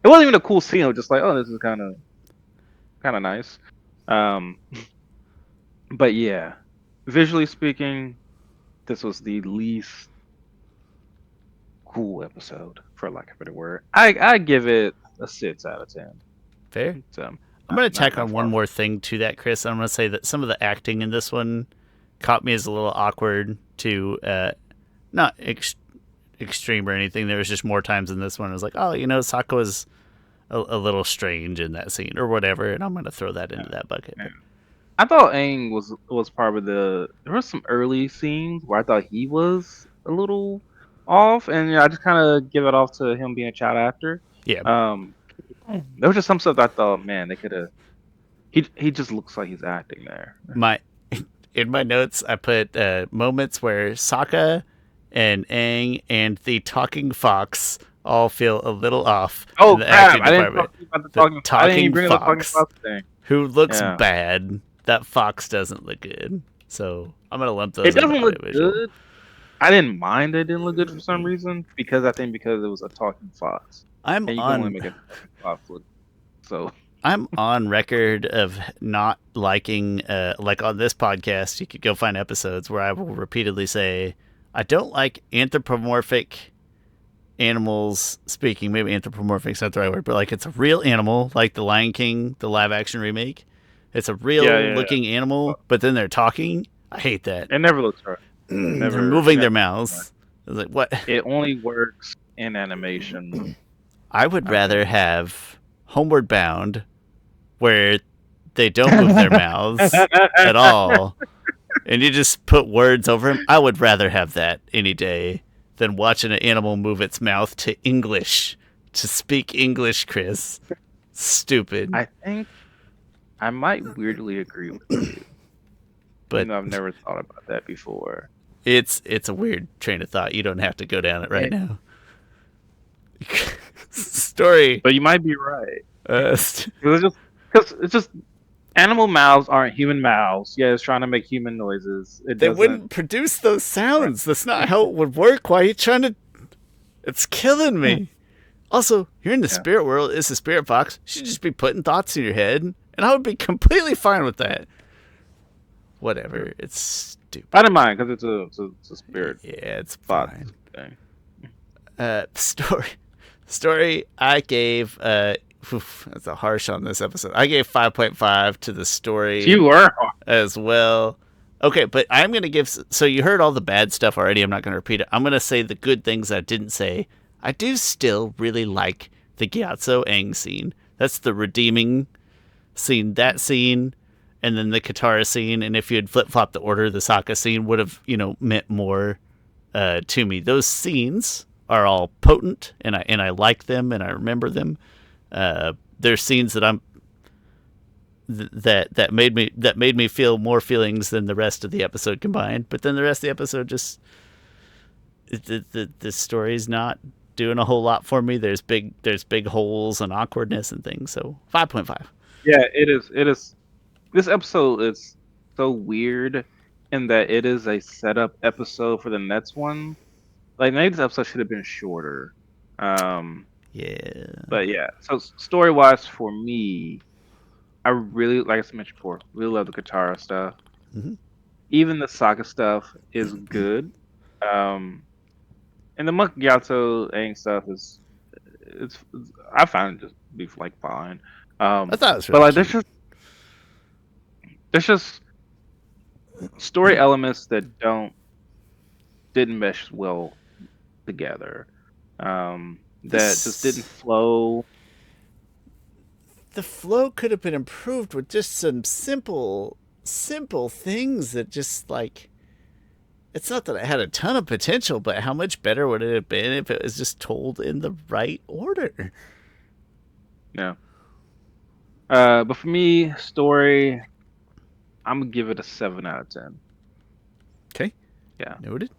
It wasn't even a cool scene. It was just like, oh, this is kind of nice. Um, but yeah, visually speaking, this was the least cool episode, for lack of a better word. I give it a 6 out of 10. Fair. So I'm going to tack not on one far. more thing to that, Chris. I'm going to say that some of the acting in this one caught me as a little awkward to not extreme or anything. There was just more times in this one I was like, oh, Sokka was a little strange in that scene or whatever, and I'm going to throw that into that bucket. Yeah. But I thought Aang was part of the. There were some early scenes where I thought he was a little off, and I just kind of give it off to him being a child actor. yeah, Um, there was just some stuff that I thought, man, they could have. He just looks like he's acting there. my in my notes I put moments where Sokka and Aang and the talking fox all feel a little off in Oh the crap! acting I didn't talk department. to you about the The talking. I didn't even talking bring up the talking fox, fox thing. who looks Yeah, bad. That fox doesn't look good. So I'm gonna lump it those into doesn't look audiovisual. good. I didn't mind it didn't look good for some reason because I think because it was a talking fox, I'm and you can only on make a talking fox look so. I'm on record of not liking like on this podcast you could go find episodes where I will repeatedly say I don't like anthropomorphic animals speaking. Maybe anthropomorphic's not the right word, but like it's a real animal, like the Lion King, the live action remake. It's a Yeah, real yeah, looking yeah. animal, but then they're talking. I hate that. It never looks right. They're It moving their never looks right. mouths. I was like, what? It only works in animation, I would I rather think. have Homeward Bound, where they don't move their mouths at all, and you just put words over them. I would rather have that any day than watching an animal move its mouth to English, to speak English, Chris. Stupid. I think I might weirdly agree with you, But even though I've never thought about that before. it's a weird train of thought. You don't have to go down it right It, now. Story. but you might be right. Uh, Because it's just animal mouths aren't human mouths. Yeah, it's trying to make human noises. It they doesn't. wouldn't produce those Right. sounds. That's not how it would work. Why are you trying to? It's killing me. Also, you're in the Yeah. spirit world. It's a spirit fox. You should just be putting thoughts in your head, and I would be completely fine with that. Whatever. True. It's stupid. I didn't mind because it's a spirit Yeah, it's thought fine. thing. Story. I gave. That's a harsh on this episode. I gave 5.5 to the story You were. as well. Okay, but I'm gonna give. So you heard all the bad stuff already. I'm not gonna repeat it. I'm gonna say the good things I didn't say. I do still really like the Gyatso Aang scene. That's the redeeming scene. That scene, and then the Katara scene. And if you had flip flopped the order, the Sokka scene would have meant more to me. Those scenes are all potent, and I like them, and I remember them. There's scenes that that made me feel more feelings than the rest of the episode combined. But then the rest of the episode just the story's not doing a whole lot for me. There's big holes and awkwardness and things. So 5.5. Yeah, it is. It is. This episode is so weird in that it is a setup episode for the next one. Like maybe this episode should have been shorter. Um, Yeah. but yeah. So story wise, for me, I really, like I mentioned before, really love the Katara stuff. Mm-hmm. Even the Sokka stuff is good. And the Monk Gyatso Aang stuff is I found it just be like fine. I thought it was But really like cute. there's just story elements that didn't mesh well together. That just didn't This flow. the flow could have been improved with just some simple things that just like it's not that it had a ton of potential, but how much better would it have been if it was just told in the right order? Yeah. But for me, story, I'm gonna give it a 7 out of 10. Okay, Yeah. noted.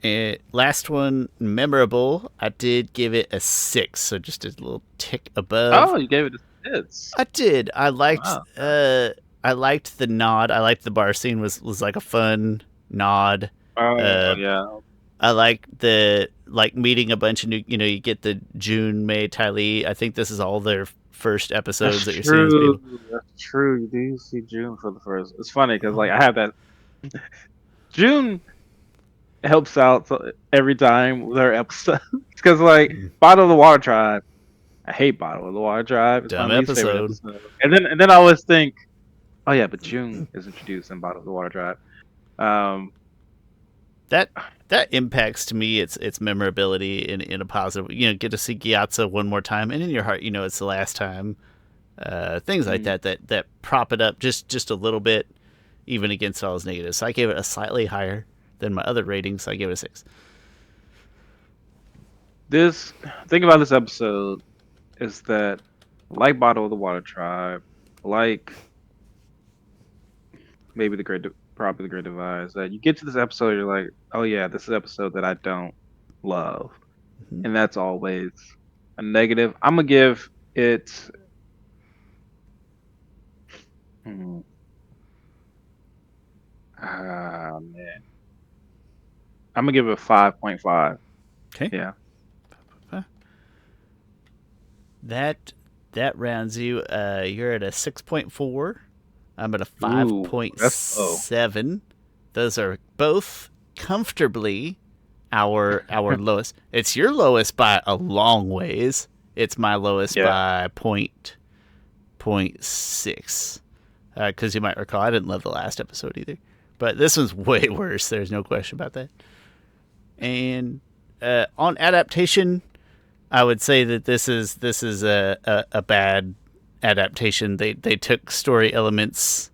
And last one, memorable. I did give it a 6, so just a little tick above. Oh, you gave it a six. I did. Wow. I liked the nod. I liked the bar scene was like a fun nod. Oh Uh, yeah, I like the like meeting a bunch of new. You know, you get the June, May, Ty Lee. I think this is all their first episodes that's that you're seeing as true. people. That's true. You do see June for the first. It's funny because like I have that June helps out every time with her episodes because like Bottle of the Water Tribe. I hate Bottle of the Water Tribe. It's my Dumb least favorite episode. episode. And then I always think, oh yeah, but June is introduced in Bottle of the Water Tribe. Um, That that impacts to me its memorability in a positive. You know, get to see Gyatso one more time, and in your heart, you know it's the last time. Things like mm, that prop it up just a little bit, even against all his negatives. So I gave it a slightly higher than my other ratings. So I gave it a 6. this thing about this episode is that like Bottle of the Water Tribe, like maybe probably the Great Divide, is that you get to this episode, you're like, oh yeah, this is an episode that I don't love, Mm-hmm. and that's always a negative. I'm gonna give it. Hmm, man, I'm gonna give it a 5.5. Okay, Yeah. that that rounds you. You're at a 6.4. I'm at a Ooh, that's low. 5.7. Those are both comfortably our lowest. It's your lowest by a long ways. It's my lowest Yeah. by point six. Because you might recall, I didn't love the last episode either, but this one's way worse. There's no question about that. And on adaptation, I would say that this is a bad adaptation. They took story elements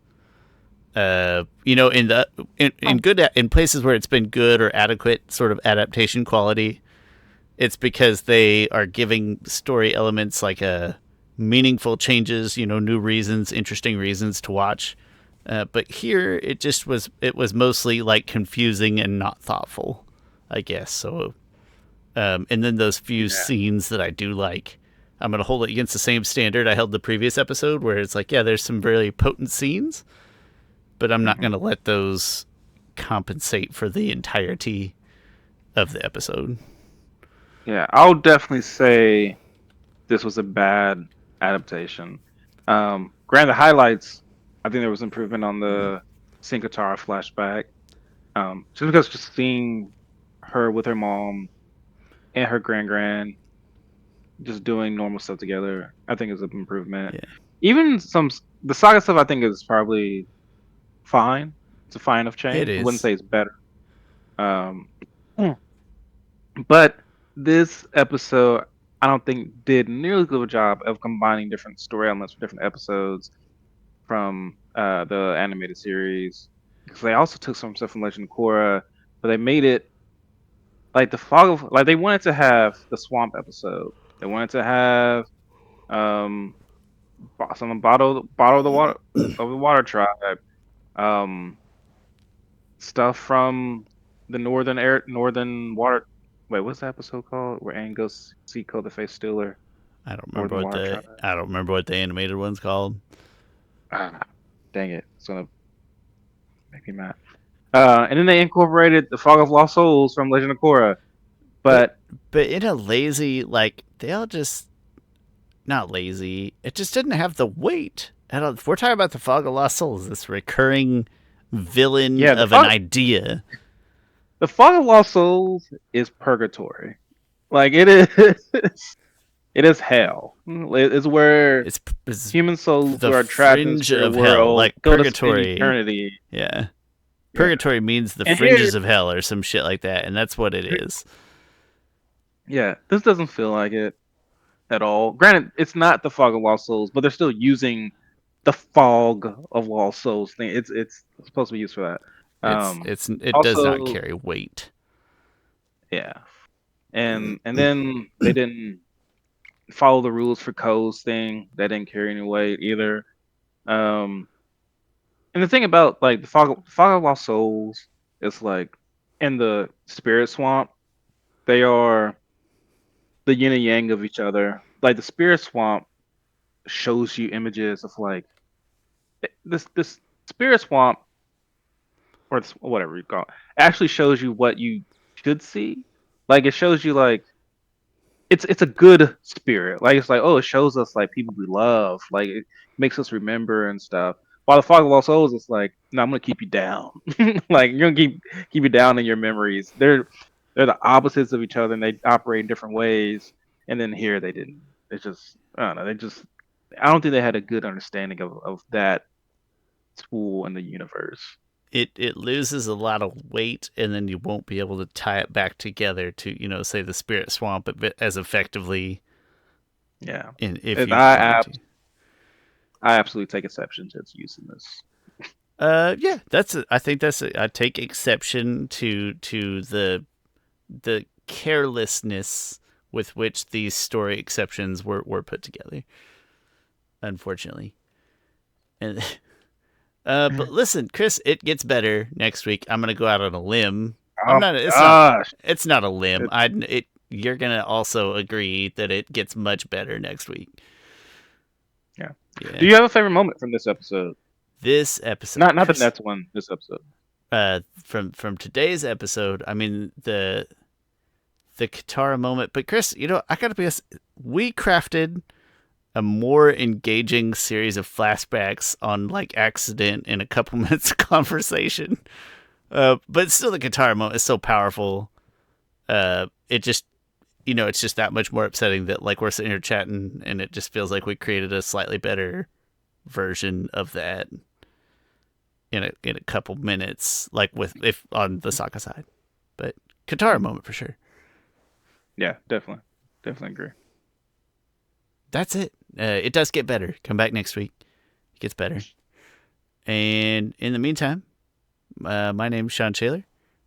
you know, in good in places where it's been good or adequate sort of adaptation quality, it's because they are giving story elements like a meaningful changes, you know, new reasons, interesting reasons to watch. But here, it was mostly like confusing and not thoughtful, I guess. So, and then those few Yeah. scenes that I do like, I'm gonna hold it against the same standard I held the previous episode, where it's like, yeah, there's some very potent scenes, but I'm not Hmm. going to let those compensate for the entirety of the episode. Yeah. I'll definitely say this was a bad adaptation. Granted, the highlights, I think there was improvement on the Sinkatara flashback. Just because just seeing her with her mom and her grand just doing normal stuff together, I think is an improvement. Yeah, Even the saga stuff, I think is probably fine. It's a fine enough it change. I wouldn't is. say it's better. Um, but this episode, I don't think did nearly as good a job of combining different story elements for different episodes from the animated series. Because they also took some stuff from Legend of Korra, but they made it like the fog of like they wanted to have the swamp episode. They wanted to have um some bottle of the water tribe, um stuff from the northern water. Wait, what's the episode called where Aang goes see Ko the Face Stealer? Northern Water Tribe. I don't remember what the animated one's called. Ah, dang it! It's gonna make me mad. And then they incorporated the Fog of Lost Souls from Legend of Korra, But but but in a lazy like they all just not lazy. It just didn't have the weight. And if we're talking about the Fog of Lost Souls, this recurring villain yeah, of an idea. the Fog of Lost Souls is purgatory. Like it is. it is hell. It's where It's human souls the who are trapped in the fringe spirit of hell, world like go to spend purgatory. eternity. Yeah. Yeah. Purgatory means the And here, fringes of hell or some shit like that, and that's what it is. yeah, this doesn't feel like it at all. Granted, it's not the fog of lost souls, but they're still using the fog of lost souls thing. It's supposed to be used for that. It does not Also, carry weight. yeah, and then they didn't follow the rules for Co's thing. That didn't carry any weight either. Um, and the thing about like the fog of lost souls is like in the spirit swamp, they are the yin and yang of each other. Like the spirit swamp shows you images of like this spirit swamp or whatever you call it actually shows you what you should see. Like it shows you like it's a good spirit. Like it's like, oh, it shows us like people we love. Like it makes us remember and stuff. While the fog of lost souls is like, no, I'm gonna keep you down. Like you're gonna keep you down in your memories. They're the opposites of each other and they operate in different ways. And then here they didn't. It's just I don't know. I don't think they had a good understanding of that tool in the universe. It loses a lot of weight, and then you won't be able to tie it back together to say the spirit swamp as effectively. Yeah. If you wanted I to. I absolutely take exception to its use in this. Yeah, I think I take exception to the carelessness with which these story exceptions were put together. Unfortunately, and but listen, Chris, it gets better next week. I'm gonna go out on a limb. I'm Oh not. my gosh. It's not a limb. It, You're gonna also agree that it gets much better next week. yeah. Yeah. Do you have a favorite moment from this episode? This episode, Not the Chris, next one. This episode. from today's episode. I mean the Katara moment. But Chris, I gotta be honest. We crafted a more engaging series of flashbacks on like accident in a couple minutes of conversation. But still, the Katara moment is so powerful. It just, it's just that much more upsetting that like we're sitting here chatting, and it just feels like we created a slightly better version of that in a couple minutes, like if on the Sokka side. But Katara moment for sure. Yeah, definitely agree. That's it. It does get better. Come back next week. It gets better. And in the meantime, my name's Shawn Shaler.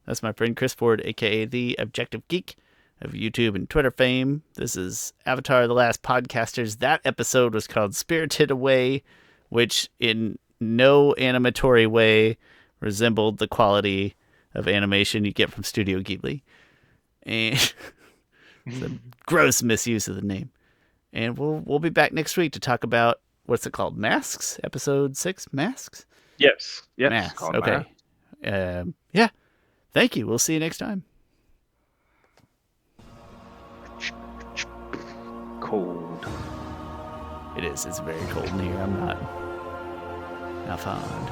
That's my friend Chris Ford, aka the Objective Geek of YouTube and Twitter fame. This is Avatar: The Last Podcasters. That episode was called Spirited Away, which in no animatory way resembled the quality of animation you get from Studio Ghibli. And it's a gross misuse of the name. And we'll be back next week to talk about what's it called? Masks? Episode 6? Masks? Yes. Masks. Okay. Yeah. Thank you. We'll see you next time. Cold. It is. It's very cold in here. I'm not fond.